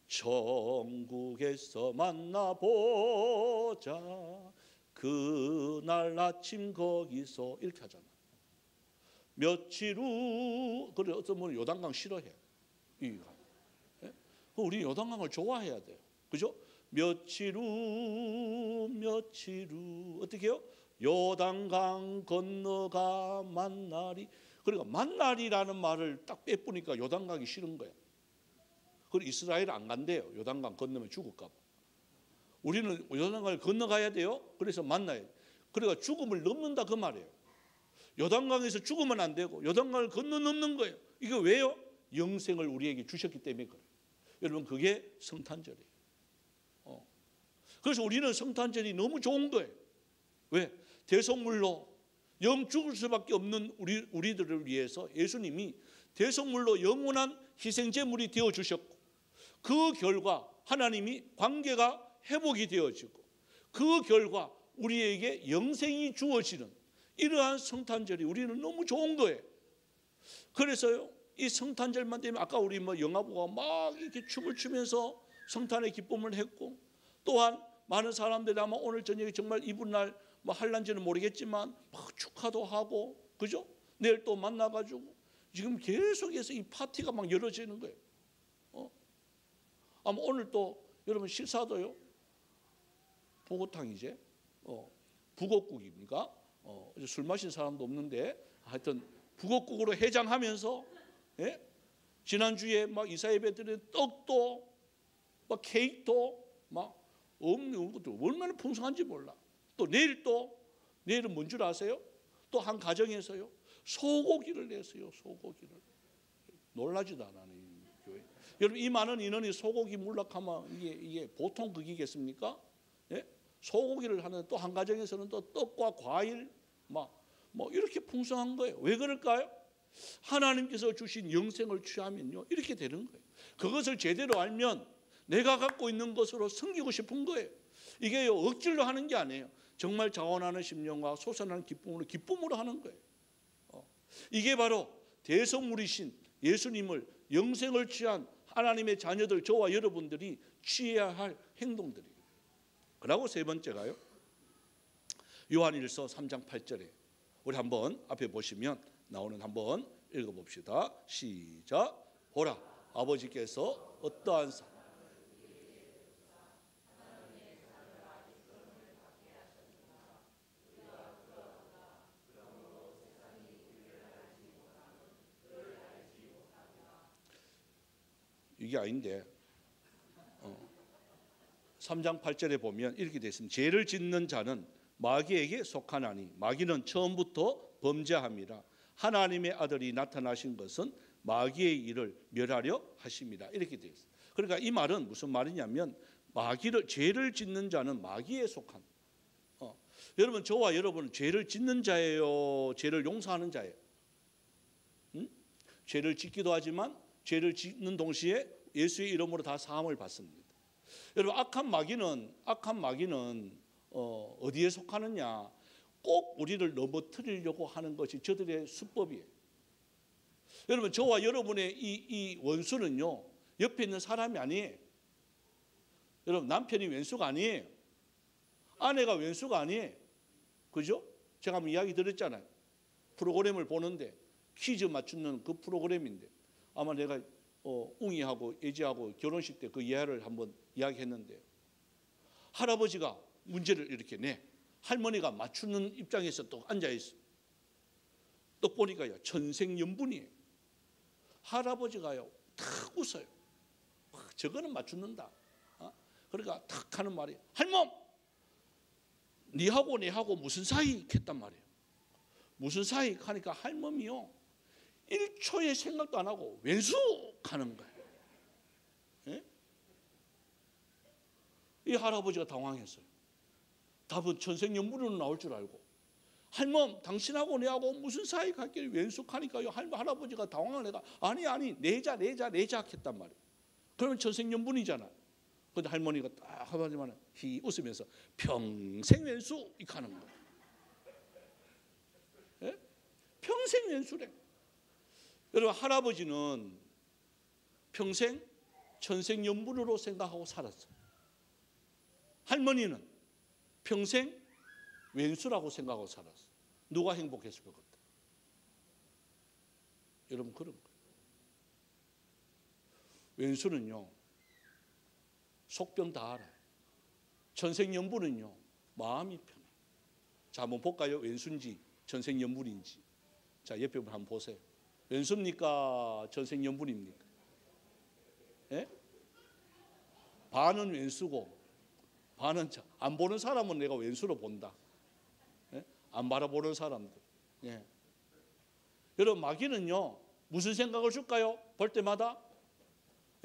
천국에서 만나보자 그날 아침 거기서 이렇게 하잖아. 며칠 후. 그래 어떤 분은 요단강 싫어해. 우리 요단강을 좋아해야 돼요. 그죠? 며칠 후 어떻게 해요? 요단강 건너가 만나리. 그러니까 만나리라는 말을 딱 빼뿌니까 요단강이 싫은 거야. 그리고 이스라엘 안 간대요. 요단강 건너면 죽을까 봐. 우리는 요단강을 건너가야 돼요. 그래서 만나야 돼요. 그러니까 죽음을 넘는다 그 말이에요. 요단강에서 죽으면 안 되고 요단강을 건너 넘는 거예요. 이게 왜요? 영생을 우리에게 주셨기 때문에 그래요. 여러분 그게 성탄절이에요. 그래서 우리는 성탄절이 너무 좋은 거예요. 왜? 대속물로 영 죽을 수밖에 없는 우리들을 위해서 예수님이 대속물로 영원한 희생제물이 되어주셨고 그 결과 하나님이 관계가 회복이 되어지고 그 결과 우리에게 영생이 주어지는 이러한 성탄절이 우리는 너무 좋은 거예요. 그래서요 이 성탄절만 되면 아까 우리 영화 보고 막 이렇게 춤을 추면서 성탄의 기쁨을 했고 또한 많은 사람들이 아마 오늘 저녁에 정말 이분 날 할란지는 모르겠지만 막 축하도 하고 그죠? 내일 또 만나가지고 지금 계속해서 이 파티가 막 열어지는 거예요. 아마 오늘 또 여러분 식사도요 보고탕이제 북엇국입니까? 술 마신 사람도 없는데 하여튼 북엇국으로 해장하면서 지난주에 막 이사예배 드린 떡도 막 케이크도 막 없는 것도 얼마나 풍성한지 몰라. 또 내일은 뭔 줄 아세요? 또 한 가정에서요 소고기를 냈어요. 소고기를. 놀라지도 않아요 교회. 여러분 이 많은 인원이 소고기 물락하면 이게 보통 극이겠습니까? 소고기를 하는 또 한 가정에서는 또 떡과 과일 뭐 이렇게 풍성한 거예요. 왜 그럴까요? 하나님께서 주신 영생을 취하면요 이렇게 되는 거예요. 그것을 제대로 알면 내가 갖고 있는 것으로 섬기고 싶은 거예요. 이게 억지로 하는 게 아니에요. 정말 자원하는 심령과 솟아나는 기쁨으로 하는 거예요. 이게 바로 대성물이신 예수님을 영생을 취한 하나님의 자녀들 저와 여러분들이 취해야 할 행동들이에요. 그리고 세 번째가요. 요한일서 3장 8절에 우리 한번 앞에 보시면 나오는 한번 읽어봅시다. 시작. 보라, 아버지께서 어떠한 이게 아닌데 3장 8절에 보면 이렇게 되어 있습니다. 죄를 짓는 자는 마귀에게 속하나니 마귀는 처음부터 범죄함이라 하나님의 아들이 나타나신 것은 마귀의 일을 멸하려 하심이라 이렇게 되어 있습니다. 그러니까 이 말은 무슨 말이냐면 죄를 짓는 자는 마귀에 속한 여러분 저와 여러분은 죄를 짓는 자예요, 죄를 용서하는 자예요? 죄를 짓기도 하지만 죄를 짓는 동시에 예수의 이름으로 다 사함을 받습니다. 여러분 악한 마귀는 어디에 속하느냐? 꼭 우리를 넘어뜨리려고 하는 것이 저들의 수법이에요. 여러분 저와 여러분의 이 원수는요 옆에 있는 사람이 아니에요. 여러분 남편이 왼수가 아니에요. 아내가 왼수가 아니에요. 그죠? 제가 한번 이야기 드렸잖아요. 프로그램을 보는데 퀴즈 맞추는 그 프로그램인데 아마 내가 웅이하고 예지하고 결혼식 때 그 예화를 한번 이야기했는데 할아버지가 문제를 이렇게 내 할머니가 맞추는 입장에서 또 앉아있어. 또 보니까요 천생연분이에요. 할아버지가요 탁 웃어요. 저거는 맞추는다. 그러니까 탁 하는 말이 할멈 니하고 내하고 무슨 사이 했단 말이에요. 무슨 사이 하니까 할멈이요 1초의 생각도 안 하고 왼수하는 거예요. 예? 이 할아버지가 당황했어요. 답은 천생연분으로 나올 줄 알고 할멈 당신하고 내하고 무슨 사이 같길래 왼수하니까요 할아버지가 당황을 해가 아니 내자 했단 말이에요. 그러면 천생연분이잖아. 근데 할머니가 딱 하지만 웃으면서 평생 왼수 이렇게 하는 거예요. 예? 평생 왼수래. 여러분 할아버지는 평생 천생연분으로 생각하고 살았어요. 할머니는 평생 왼수라고 생각하고 살았어요. 누가 행복했을 것 같아요? 여러분 그런 거예요. 왼수는요 속병 다 알아요. 천생연분은요 마음이 편해요. 자 한번 볼까요? 왼수인지 천생연분인지. 자 옆에 한번 보세요. 왼수입니까? 천생연분입니까? 예? 반은 왼수고 반은 안 보는 사람은 내가 왼수로 본다. 예? 안 바라보는 사람들. 예. 여러분 마귀는요 무슨 생각을 줄까요? 볼 때마다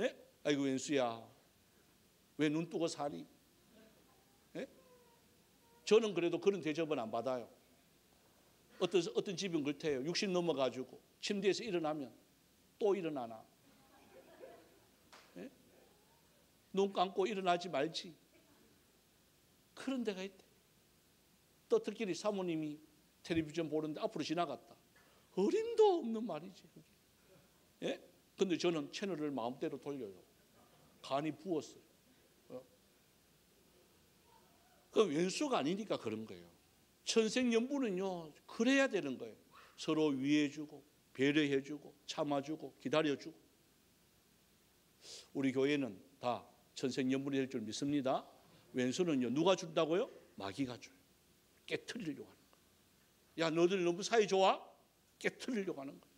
예? 아이고 왼수야 왜 눈 뜨고 사니? 예? 저는 그래도 그런 대접은 안 받아요. 어떤 집은 그렇대요. 60 넘어가지고 침대에서 일어나면 또 일어나나? 예? 눈 감고 일어나지 말지. 그런 데가 있대. 또 특히 사모님이 텔레비전 보는데 앞으로 지나갔다. 어림도 없는 말이지. 그게. 예? 근데 저는 채널을 마음대로 돌려요. 간이 부었어요. 그 왼수가 아니니까 그런 거예요. 천생연분은요 그래야 되는 거예요. 서로 위해주고 배려해주고 참아주고 기다려주고. 우리 교회는 다 천생연분이 될 줄 믿습니다. 왼수는요 누가 준다고요? 마귀가 줘요. 깨트리려고 하는 거예요. 야 너들 너무 사이 좋아? 깨트리려고 하는 거예요.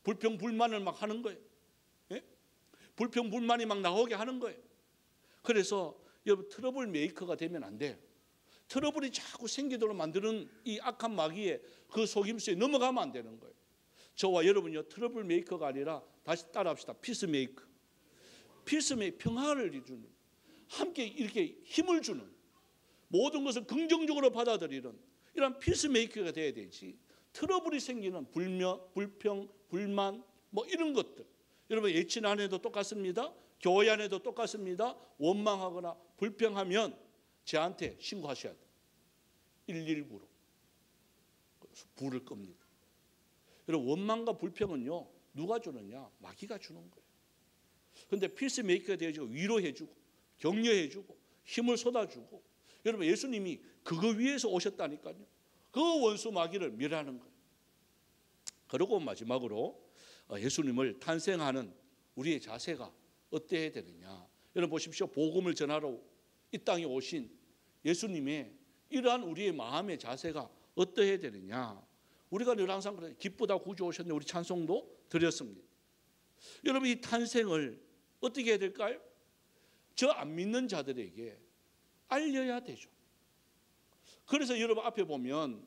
불평불만을 막 하는 거예요. 예? 불평불만이 막 나오게 하는 거예요. 그래서 여러분 트러블 메이커가 되면 안 돼요. 트러블이 자꾸 생기도록 만드는 이 악한 마귀의 그 속임수에 넘어가면 안 되는 거예요. 저와 여러분요 트러블 메이커가 아니라 다시 따라합시다. 피스메이커. 피스메이커 평화를 이루는 함께 이렇게 힘을 주는 모든 것을 긍정적으로 받아들이는 이런 피스메이커가 돼야 되지. 트러블이 생기는 불평, 불만 뭐 이런 것들. 여러분 예친 안에도 똑같습니다. 교회 안에도 똑같습니다. 원망하거나 불평하면 저한테 신고하셔야 돼요. 119로 불을 끕니다. 여러분, 원망과 불평은요, 누가 주느냐? 마귀가 주는 거예요. 그런데 피스메이커가 되어지고 위로해주고 격려해주고 힘을 쏟아주고, 여러분, 예수님이 그거 위해서 오셨다니까요. 그 원수 마귀를 멸하는 거예요. 그리고 마지막으로 예수님을 탄생하는 우리의 자세가 어때야 되느냐? 여러분 보십시오. 복음을 전하러 이 땅에 오신 예수님의 이러한 우리의 마음의 자세가 어떠해야 되느냐? 우리가 늘 항상 그래, 기쁘다 구주 오셨네, 우리 찬송도 드렸습니다. 여러분, 이 탄생을 어떻게 해야 될까요? 저 안 믿는 자들에게 알려야 되죠. 그래서 여러분 앞에 보면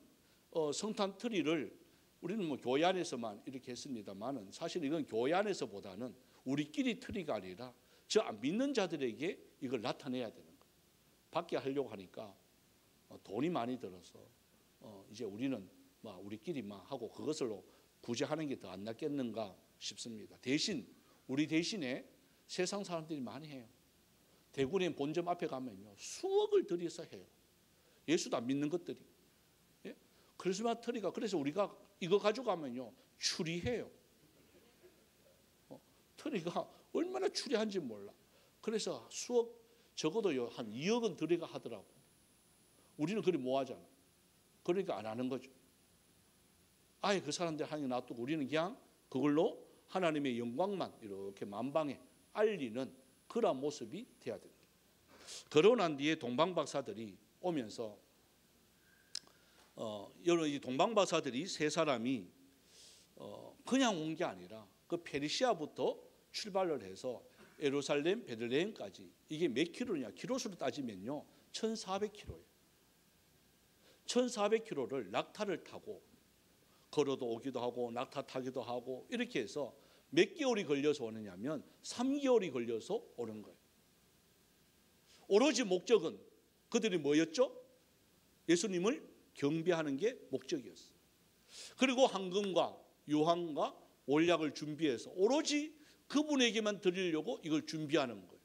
성탄 트리를 우리는 뭐 교회 안에서만 이렇게 했습니다만은, 사실 이건 교회 안에서보다는 우리끼리 트리가 아니라 저 안 믿는 자들에게 이걸 나타내야 되는 거예요. 밖에 하려고 하니까 돈이 많이 들어서 이제 우리는 막 우리끼리만 하고 그것으로 굳이 하는 게 더 안 낫겠는가 싶습니다. 대신 우리 대신에 세상 사람들이 많이 해요. 대구의 본점 앞에 가면요, 수억을 들여서 해요. 예수도 안 믿는 것들이. 예? 크리스마스 트리가, 그래서 우리가 이거 가져가면요 추리해요. 트리가 얼마나 추리한지 몰라. 그래서 수억, 적어도요 한 2억은 들여가 하더라고. 우리는 그리 뭐 하잖아. 그러니까 안 하는 거죠. 아예 그 사람들 하는 게 놔두고 우리는 그냥 그걸로 하나님의 영광만 이렇게 만방에 알리는 그런 모습이 돼야 됩니다. 그러고 난 뒤에 동방박사들이 오면서 여러분, 이 동방박사들이 세 사람이 그냥 온 게 아니라 그 페르시아부터 출발을 해서 예루살렘, 베들레헴까지, 이게 몇 킬로냐? 키로수로 따지면요 1400km예요. 1400km를 낙타를 타고 걸어도 오기도 하고 낙타 타기도 하고 이렇게 해서 몇 개월이 걸려서 오느냐면 3개월이 걸려서 오는 거예요. 오로지 목적은 그들이 뭐였죠? 예수님을 경배하는 게 목적이었어요. 그리고 황금과 유황과 올약을 준비해서 오로지 그분에게만 드리려고 이걸 준비하는 거예요.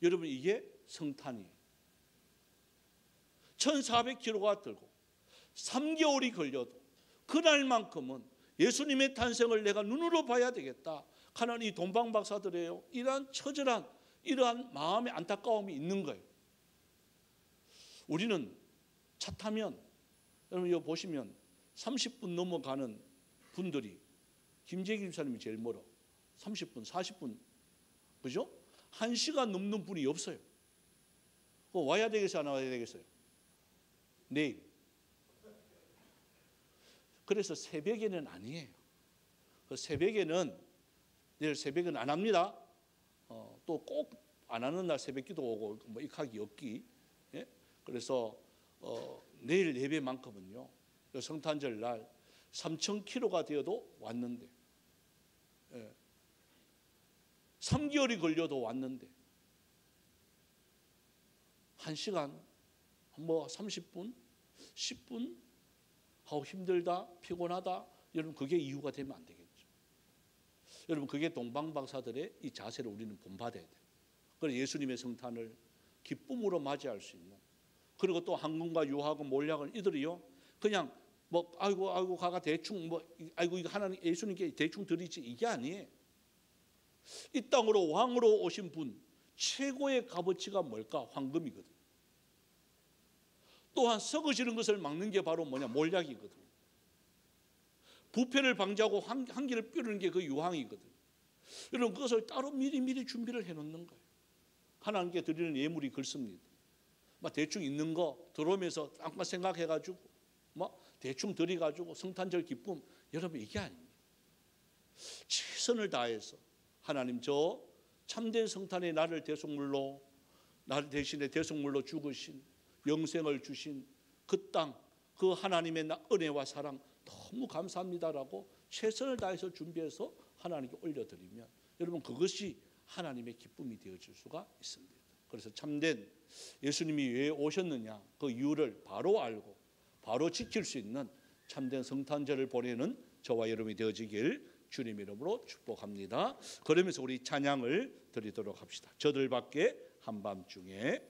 여러분, 이게 성탄이에요. 1400km가 들고 3개월이 걸려도 그날만큼은 예수님의 탄생을 내가 눈으로 봐야 되겠다 하는 이 동방박사들의 이러한 처절한 이러한 마음의 안타까움이 있는 거예요. 우리는 차 타면, 여러분 이거 보시면 30분 넘어가는 분들이, 김재기 집사님이 제일 멀어. 30분, 40분, 그죠? 1시간 넘는 분이 없어요. 와야 되겠어요, 안 와야 되겠어요? 내일. 그래서 새벽에는 아니에요. 그 새벽에는, 내일 새벽은 안 합니다. 또 꼭 안 하는 날 새벽기도 오고 뭐 익하기 없기. 예? 그래서 내일 예배만큼은요, 성탄절 날 3000km가 되어도 왔는데, 예. 3개월이 걸려도 왔는데 1시간 뭐 30분 10분 하고 힘들다 피곤하다, 여러분 그게 이유가 되면 안 되겠죠. 여러분, 그게 동방박사들의 이 자세를 우리는 본받아야 돼요. 그래서 예수님의 성탄을 기쁨으로 맞이할 수 있는, 그리고 또 황금과 유황과 몰약을 이들이요 그냥 뭐 아이고 가가 대충 뭐 아이고 이거 하나님 예수님께 대충 드리지, 이게 아니에요. 이 땅으로 왕으로 오신 분 최고의 값어치가 뭘까? 황금이거든. 또한 썩어지는 것을 막는 게 바로 뭐냐? 몰약이거든. 부패를 방지하고 한기를 삐르는 게 그 유황이거든. 여러분, 그것을 따로 미리 준비를 해놓는 거예요. 하나님께 드리는 예물이 그렇습니다. 막 대충 있는 거 들어오면서 잠깐 생각해가지고 막 대충 드려가지고 성탄절 기쁨, 여러분 이게 아닙니다. 최선을 다해서 하나님, 저 참된 성탄의 나를 대속물로, 나를 대신에 대속물로 죽으신, 영생을 주신 그 땅, 그 하나님의 은혜와 사랑 너무 감사합니다라고 최선을 다해서 준비해서 하나님께 올려드리면, 여러분 그것이 하나님의 기쁨이 되어질 수가 있습니다. 그래서 참된 예수님이 왜 오셨느냐, 그 이유를 바로 알고 바로 지킬 수 있는 참된 성탄절을 보내는 저와 여러분이 되어지길 주님 이름으로 축복합니다. 그러면서 우리 찬양을 드리도록 합시다. 저들 밖에 한밤중에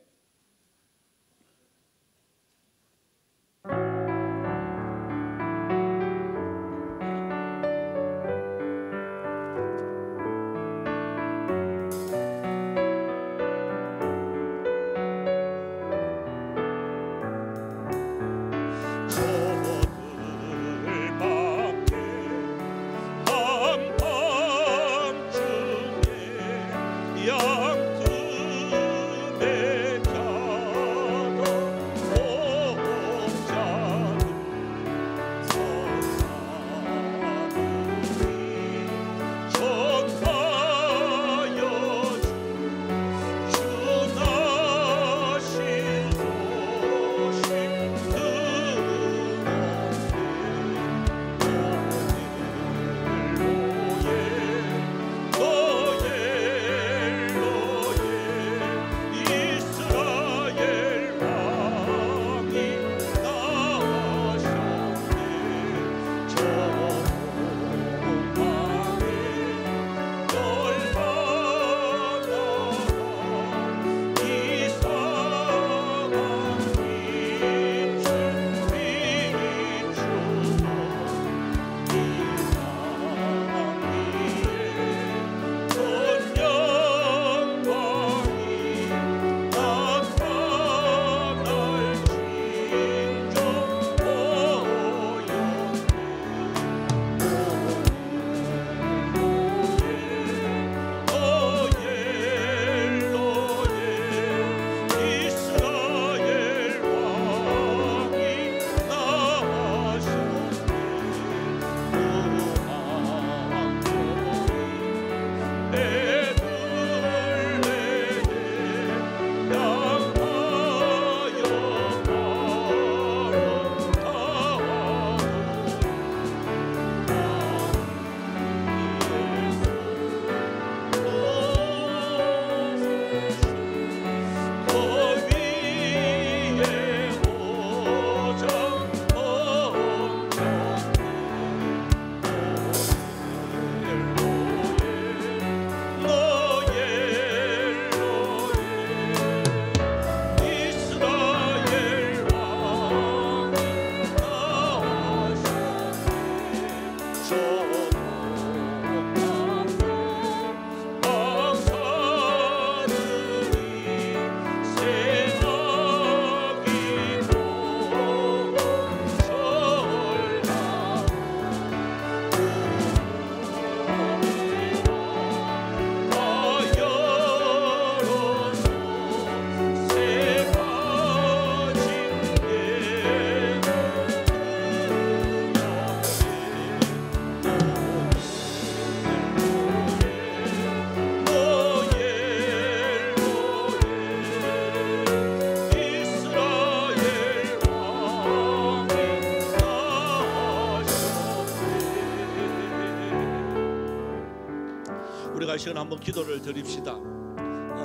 우리가 이 시간 한번 기도를 드립시다.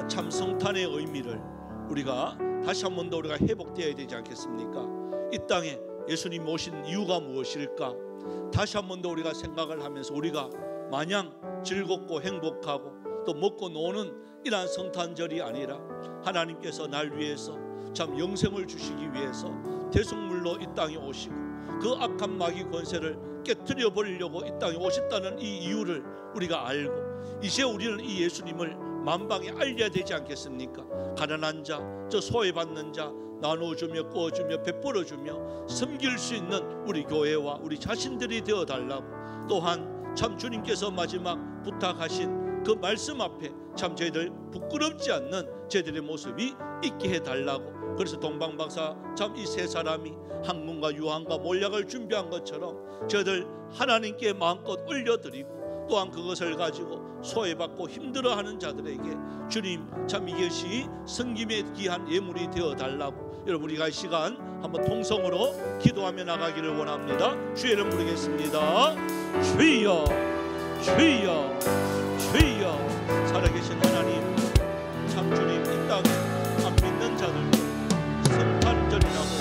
참 성탄의 의미를 우리가 다시 한 번 더 우리가 회복되어야 되지 않겠습니까? 이 땅에 예수님 오신 이유가 무엇일까? 다시 한 번 더 우리가 생각을 하면서 우리가 마냥 즐겁고 행복하고 또 먹고 노는 이러한 성탄절이 아니라 하나님께서 날 위해서 참 영생을 주시기 위해서 대속물로 이 땅에 오시고 그 악한 마귀 권세를 깨뜨려 버리려고 이 땅에 오셨다는 이 이유를 우리가 알고 이제 우리는 이 예수님을 만방에 알려야 되지 않겠습니까? 가난한 자, 저 소외받는 자 나눠주며 구워주며 베풀어주며 섬길 수 있는 우리 교회와 우리 자신들이 되어달라고, 또한 참 주님께서 마지막 부탁하신 그 말씀 앞에 참 저희들 부끄럽지 않는 저희들의 모습이 있게 해달라고. 그래서 동방박사 참 이 세 사람이 학문과 유한과 몰약을 준비한 것처럼 저희들 하나님께 마음껏 올려드리고 또한 그것을 가지고 소외받고 힘들어하는 자들에게 주님 참 이것이 섬김의 귀한 예물이 되어달라고. 여러분 우리가 이 시간 한번 통성으로 기도하며 나가기를 원합니다. 주의 이름 부르겠습니다. 주여 주여 주여. 살아계신 하나님, 참 주님 이 땅에 안 믿는 자들도 성탄절이라고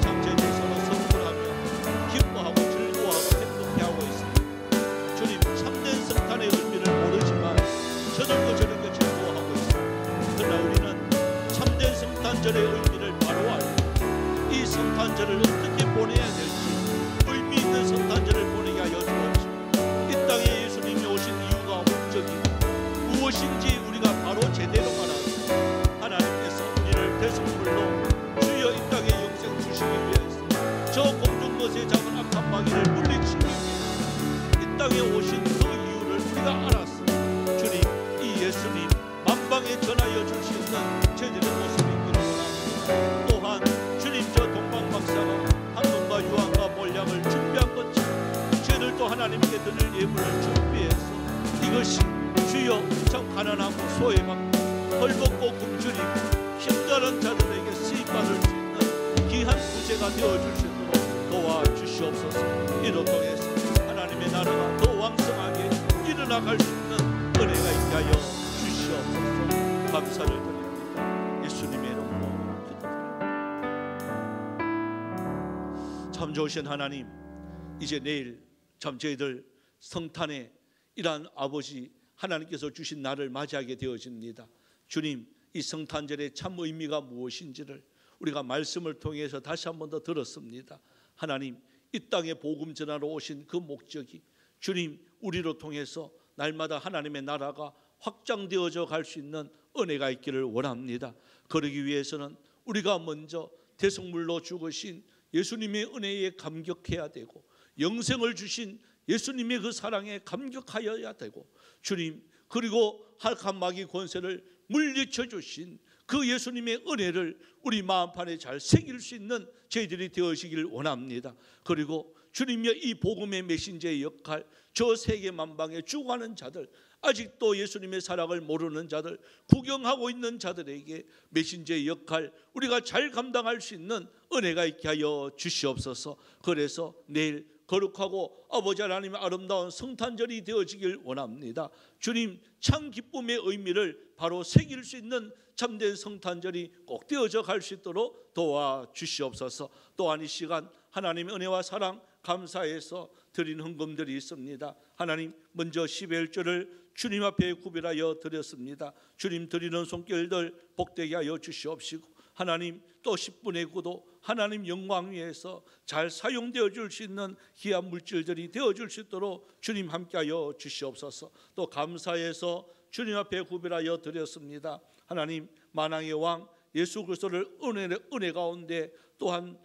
참 저희들 서로 선물하며 기뻐하고 즐거워하고 행복해하고 있습니다. 주님 참된 성탄의 의미를 모르지만 저들도 저렇게 즐거워하고 있습니다. 그러나 우리는 참된 성탄절의 의미를 바로 알고 이 성탄절을 어떻게 보내야 될지 의미 있는 성탄절을 보내게 하여 주옵시고, 이 땅에 예수님이 오신 이유가 목적이 무엇인지 우리가 바로 제대로 알아서 하나님께서 우리를 대속물로 주여 이 땅에 영생 주시기 위해서 저 공중 것에 잡은 악한 마귀를 물리치기 위해서 이 땅에 오신 그 이유를 우리가 알았으니 주님 이 예수님 만방에 전하여 줄 수 있는 저희들의 모습이 있기를 원합니다. 또한 주님 저 동방박사가 학문과 유한과 몰약을 준비한 것처럼 저희들도 하나님께 드릴 예물을 준비해서 이것이 주여 참 가난하고 소외받고 헐벗고 굶주리고 힘들은 자들에게 쓰임받을 수 있는 귀한 부재가 되어줄 수 있도록 도와주시옵소서. 이로 통해서 하나님의 나라가 더 왕성하게 일어나갈 수 있는 은혜가 있게 하여 주시옵소서. 감사를 드립니다. 예수님의 이름으로 기도드립니다. 참 좋으신 하나님, 이제 내일 참 저희들 성탄에 이러한 아버지 하나님께서 주신 날을 맞이하게 되어집니다. 주님 이 성탄절의 참 의미가 무엇인지를 우리가 말씀을 통해서 다시 한 번 더 들었습니다. 하나님 이 땅에 복음 전하러 오신 그 목적이 주님 우리로 통해서 날마다 하나님의 나라가 확장되어져 갈 수 있는 은혜가 있기를 원합니다. 그러기 위해서는 우리가 먼저 대속물로 죽으신 예수님의 은혜에 감격해야 되고 영생을 주신 예수님의 그 사랑에 감격하여야 되고 주님 그리고 악한 마귀 권세를 물리쳐 주신 그 예수님의 은혜를 우리 마음판에 잘 새길 수 있는 저희들이 되어지길 원합니다. 그리고 주님의 이 복음의 메신저의 역할, 저 세계 만방에 죽어가는 자들, 아직도 예수님의 사랑을 모르는 자들, 구경하고 있는 자들에게 메신저의 역할 우리가 잘 감당할 수 있는 은혜가 있게 하여 주시옵소서. 그래서 내일 거룩하고 아버지 하나님의 아름다운 성탄절이 되어지길 원합니다. 주님 참 기쁨의 의미를 바로 새길 수 있는 참된 성탄절이 꼭 되어져 갈 수 있도록 도와주시옵소서. 또한 이 시간 하나님의 은혜와 사랑 감사해서 드린 헌금들이 있습니다. 하나님 먼저 11조를 주님 앞에 구별하여 드렸습니다. 주님 드리는 손길들 복되게 하여 주시옵시고 하나님 또 10분의 9도 하나님 영광 위에서 잘 사용되어 줄 수 있는 귀한 물질들이 되어 줄 수 있도록 주님 함께하여 주시옵소서. 또 감사해서 주님 앞에 구별하여 드렸습니다. 하나님 만왕의 왕 예수 그리스도를 은혜 가운데 또한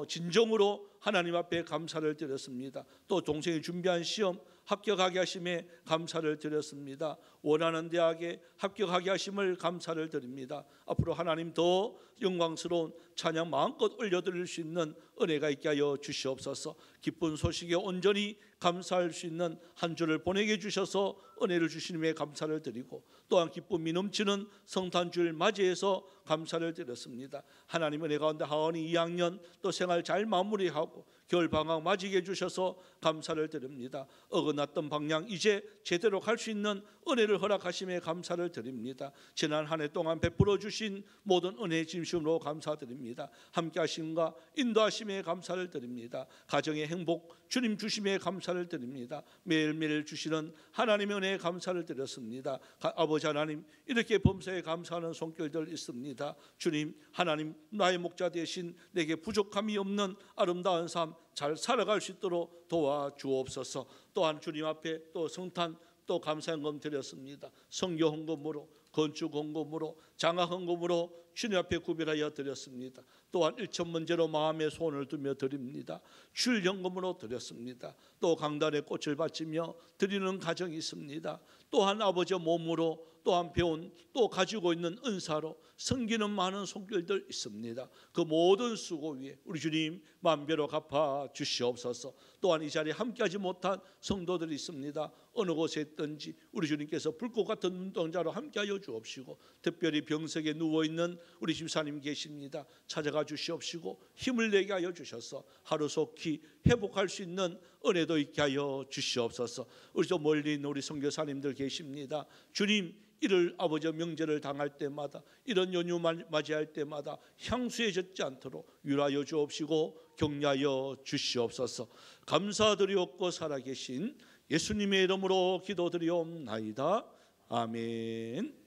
진정으로 하나님 앞에 감사를 드렸습니다. 또 동생이 준비한 시험 합격하게 하심에 감사를 드렸습니다. 원하는 대학에 합격하게 하심을 감사를 드립니다. 앞으로 하나님 더 영광스러운 찬양 마음껏 올려드릴 수 있는 은혜가 있게 하여 주시옵소서. 기쁜 소식에 온전히 감사할 수 있는 한 주를 보내게 해주셔서 은혜를 주시님에 감사를 드리고, 또한 기쁨이 넘치는 성탄주를 맞이해서 감사를 드렸습니다. 하나님 은혜 가운데 하원이 2학년 또 생활 잘 마무리하고 겨울 방학 맞이게 해주셔서 감사를 드립니다. 어긋났던 방향 이제 제대로 갈 수 있는 은혜를 허락하심에 감사를 드립니다. 지난 한 해 동안 베풀어 주신 모든 은혜의 진심으로 감사드립니다. 함께 하심과 인도하심에 감사를 드립니다. 가정의 행복 주님 주심에 감사를 드립니다. 매일매일 주시는 하나님의 은혜에 감사를 드렸습니다. 아버지 하나님, 이렇게 범사에 감사하는 손길들 있습니다. 주님 하나님, 나의 목자 되신 내게 부족함이 없는 아름다운 삶 잘 살아갈 수 있도록 도와주옵소서. 또한 주님 앞에 또 성탄 또 감사헌금 드렸습니다. 성교 헌금으로, 건축 헌금으로, 장학 헌금으로 주님 앞에 구별하여 드렸습니다. 또한 일천문제로 마음의 소원을 두며 드립니다. 주일 헌금으로 드렸습니다. 또 강단에 꽃을 바치며 드리는 가정이 있습니다. 또한 아버지 몸으로, 또한 배운, 또 가지고 있는 은사로 섬기는 많은 손길들 있습니다. 그 모든 수고 위에 우리 주님 만배로 갚아 주시옵소서. 또한 이 자리에 함께하지 못한 성도들이 있습니다. 어느 곳에 있든지 우리 주님께서 불꽃 같은 눈동자로 함께하여 주옵시고, 특별히 병석에 누워있는 우리 집사님 계십니다. 찾아가 주시옵시고 힘을 내게 하여 주셔서 하루속히 회복할 수 있는 은혜도 있게 하여 주시옵소서. 우리 저 멀리 있는 우리 선교사님들 계십니다. 주님, 이를 아버지 명절을 당할 때마다, 이런 연휴 맞이할 때마다 향수해졌지 않도록 유라여 주옵시고 격려하여 주시옵소서. 감사드리옵고 살아계신 예수님의 이름으로 기도드리옵나이다. 아멘.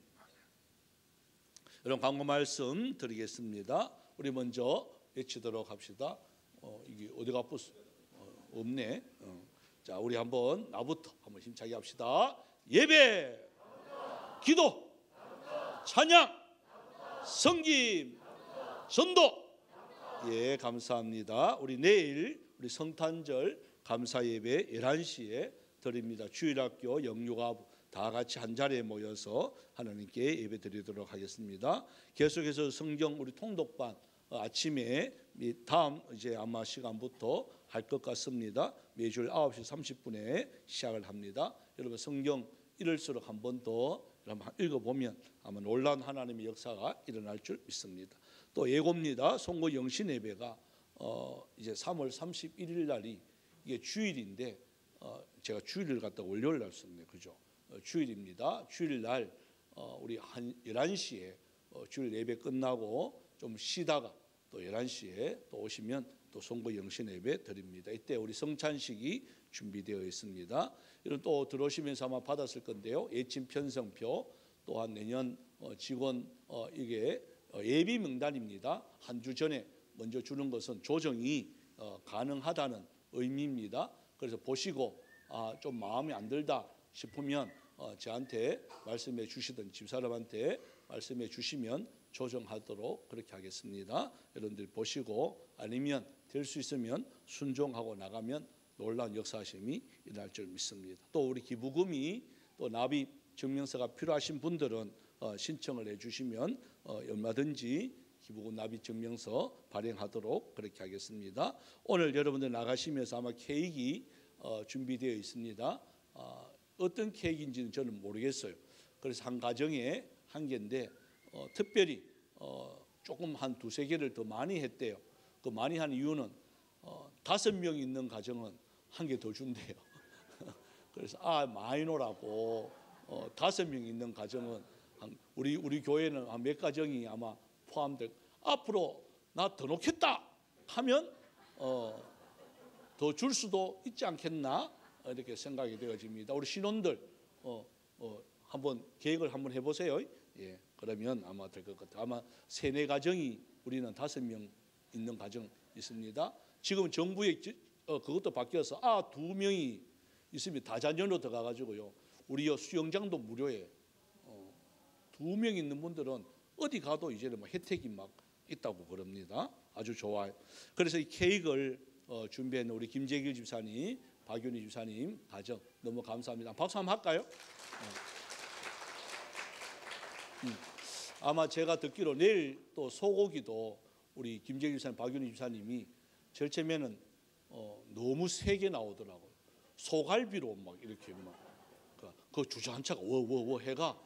여러분 광고 말씀 드리겠습니다. 우리 먼저 외치도록 합시다. 이게 어디가 없네. 자, 우리 한번 나부터 한번 힘차게 합시다. 예배, 기도, 찬양, 성김, 전도. 예, 감사합니다. 우리 내일 우리 성탄절 감사 예배 11시에 드립니다. 주일학교 영유아부 다 같이 한 자리에 모여서 하나님께 예배 드리도록 하겠습니다. 계속해서 성경 우리 통독반 아침에 다음 이제 아마 시간부터 할 것 같습니다. 매주 9시 30분에 시작을 합니다. 여러분 성경 이럴수록 한 번 더 읽어보면 아마 놀라운 하나님의 역사가 일어날 줄 믿습니다. 또 예고입니다. 송구 영신 예배가 이제 3월 31일 날이 이게 주일인데 제가 주일을 갖다 월요일 날 썼네요. 그죠? 주일입니다. 주일 날 우리 한 11시에 주일 예배 끝나고 좀 쉬다가 또 11시에 또 오시면 또 송구 영신 예배 드립니다. 이때 우리 성찬식이 준비되어 있습니다. 이런 또 들어오시면서 아마 받았을 건데요. 예침 편성표, 또한 내년 직원 이게 예비 명단입니다. 한 주 전에 먼저 주는 것은 조정이 가능하다는 의미입니다. 그래서 보시고 좀 마음에 안 들다 싶으면 저한테 말씀해 주시든 집사람한테 말씀해 주시면 조정하도록 그렇게 하겠습니다. 여러분들 보시고 아니면 될 수 있으면 순종하고 나가면 놀라운 역사하심이 일어날 줄 믿습니다. 또 우리 기부금이 또 납입 증명서가 필요하신 분들은 신청을 해주시면 얼마든지 기부금 납입 증명서 발행하도록 그렇게 하겠습니다. 오늘 여러분들 나가시면서 아마 케이크 준비되어 있습니다. 어떤 케이크인지는 저는 모르겠어요. 그래서 한 가정에 한 개인데 특별히 조금 한 두세 개를 더 많이 했대요. 그 많이 한 이유는 5명 있는 가정은 한 개 더 준대요. 그래서 많이 노라고 5명 있는 가정은 우리 교회는 몇 가정이 아마 포함될, 앞으로 나 더 놓겠다 하면 더 줄 수도 있지 않겠나 이렇게 생각이 되어집니다. 우리 신혼들 한번 계획을 한번 해보세요. 예, 그러면 아마 될 것 같아요. 아마 3-4 가정이 우리는 5명 있는 가정 있습니다. 지금 정부의 그것도 바뀌어서 2명이 있으면 다자녀로 들어가가지고요. 우리 수영장도 무료에 2명 있는 분들은 어디 가도 이제는 뭐 혜택이 막 있다고 그럽니다. 아주 좋아요. 그래서 이 케이크를 준비한 우리 김재길 집사님, 박윤희 집사님 가정 너무 감사합니다. 박수 한번 할까요? 아마 제가 듣기로 내일 또 소고기도 우리 김재규 집사님, 박윤희 집사님이 절체면은 너무 세게 나오더라고요. 소갈비로 막 이렇게 막 그 주저앉혀가 워워워 해가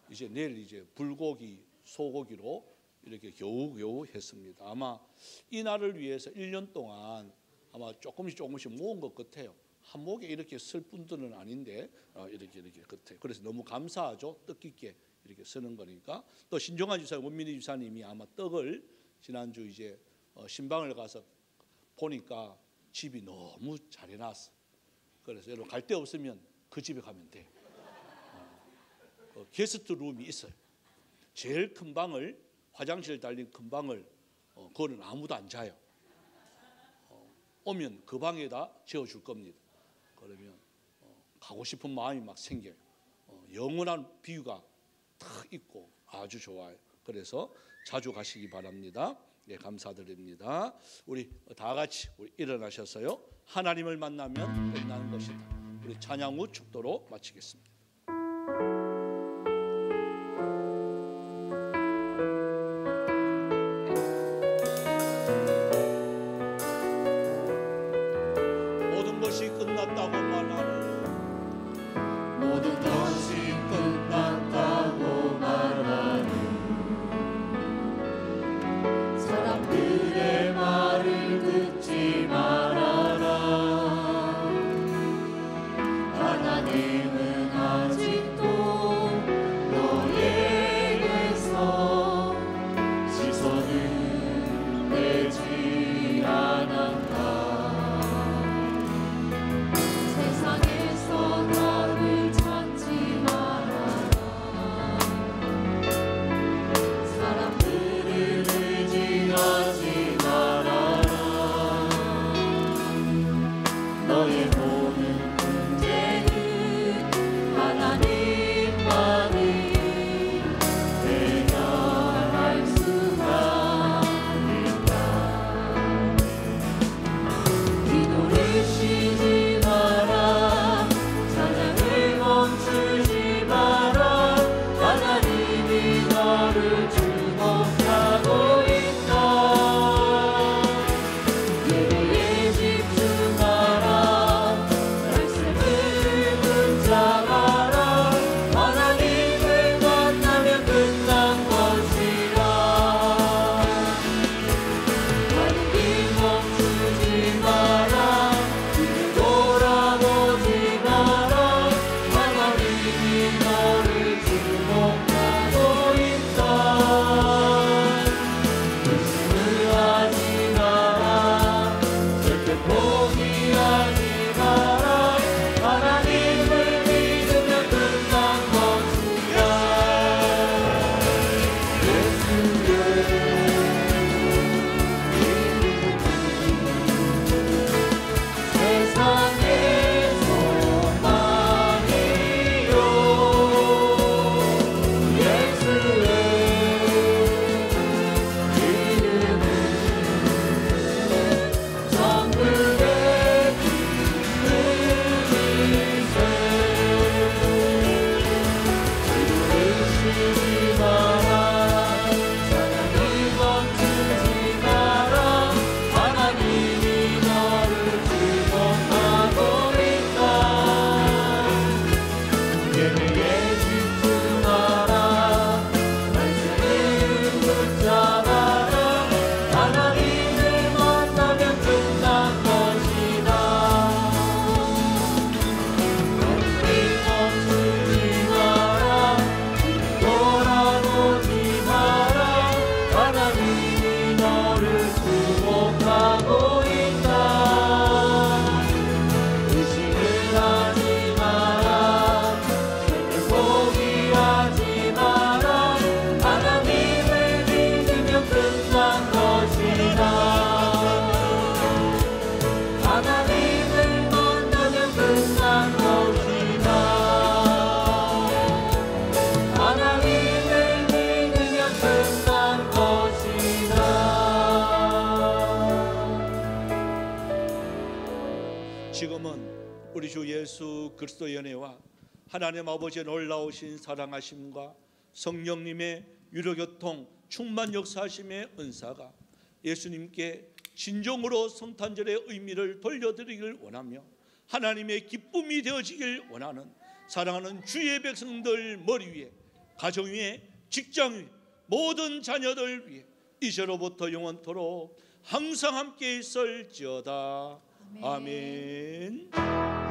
이제 내일 이제 불고기, 소고기로 이렇게 겨우겨우 했습니다. 아마 이 날을 위해서 1년 동안 아마 조금씩 모은 것 같아요. 한 목에 이렇게 쓸 분들은 아닌데 이렇게 같아요. 그래서 너무 감사하죠. 뜻깊게 이렇게 쓰는 거니까. 또 신종환 집사, 원민희 집사님이 아마 떡을 지난주 이제 신방을 가서 보니까 집이 너무 잘 해놨어. 그래서 여러분 갈 데 없으면 그 집에 가면 돼. 게스트 룸이 있어요. 제일 큰 방을, 화장실 달린 큰 방을 그거는 아무도 안 자요. 오면 그 방에다 재워줄 겁니다. 그러면 가고 싶은 마음이 막 생겨요. 영원한 뷰가 탁 있고 아주 좋아요. 그래서 자주 가시기 바랍니다. 네, 감사드립니다. 우리 다 같이 일어나셔서요. 하나님을 만나면 끝나는 것이다. 우리 찬양 후 축도로 마치겠습니다. 모든 것이 끝났다고 말하는 모든 것이 끝났다고 말하는 사람들의 말을 듣지 말아라. 하나님은 아직도 너에게서 시선을 내지 않았다. 세상에서 답을 찾지 말아라. 사람들을 의지하지 말아라. 너의 모든 문제는 하나님만이 해결할 수가 있다. 기도를 쉬지 마라. 찬양을 멈추지 마라. 하나님이 너를 주목하고 있다. 예배에 집중하라. 말씀을 붙잡아라. 하나님을 만나면 끝난 것이라. 하는 길 멈추지 마라. 뒤를 돌아보지 마라. 하나님이 너를 주목하고 있다. 의심을 하지 마라. 절대 포기하지 마라. 하나님을 믿으면 끝난 것이야. 세상의 소망이요 예수의 이름은 천국의 기쁨이세. 기도를 쉬지 마라. 찬양을 멈추지 마라. 하나님이 너를 주목하고 있다. 예배에 집중하라. 말씀을 붙잡아라. 하나님을 만나면 끝난 것이다. 길 멈추지 마라. 돌아보지 마라. 하나님이 너를 주목하고 있다. 의심을 하지 마라. 절대 포기하지 마라. 하나님을 믿으면 끝난 것이다. 하나님을 만나면 끝난 것이다. 하나님을 믿으면 끝난 것이다. 지금은 우리 주 예수 그리스도의 은혜와 하나님 아버지의 놀라우신 사랑하심과 성령님의 유료교통 충만 역사하심의 은사가 예수님께 진정으로 성탄절의 의미를 돌려드리길 원하며 하나님의 기쁨이 되어지길 원하는 사랑하는 주의 백성들 머리 위에, 가정 위에, 직장 위에, 모든 자녀들 위해 이제로부터 영원토록 항상 함께 있을지어다. 아멘.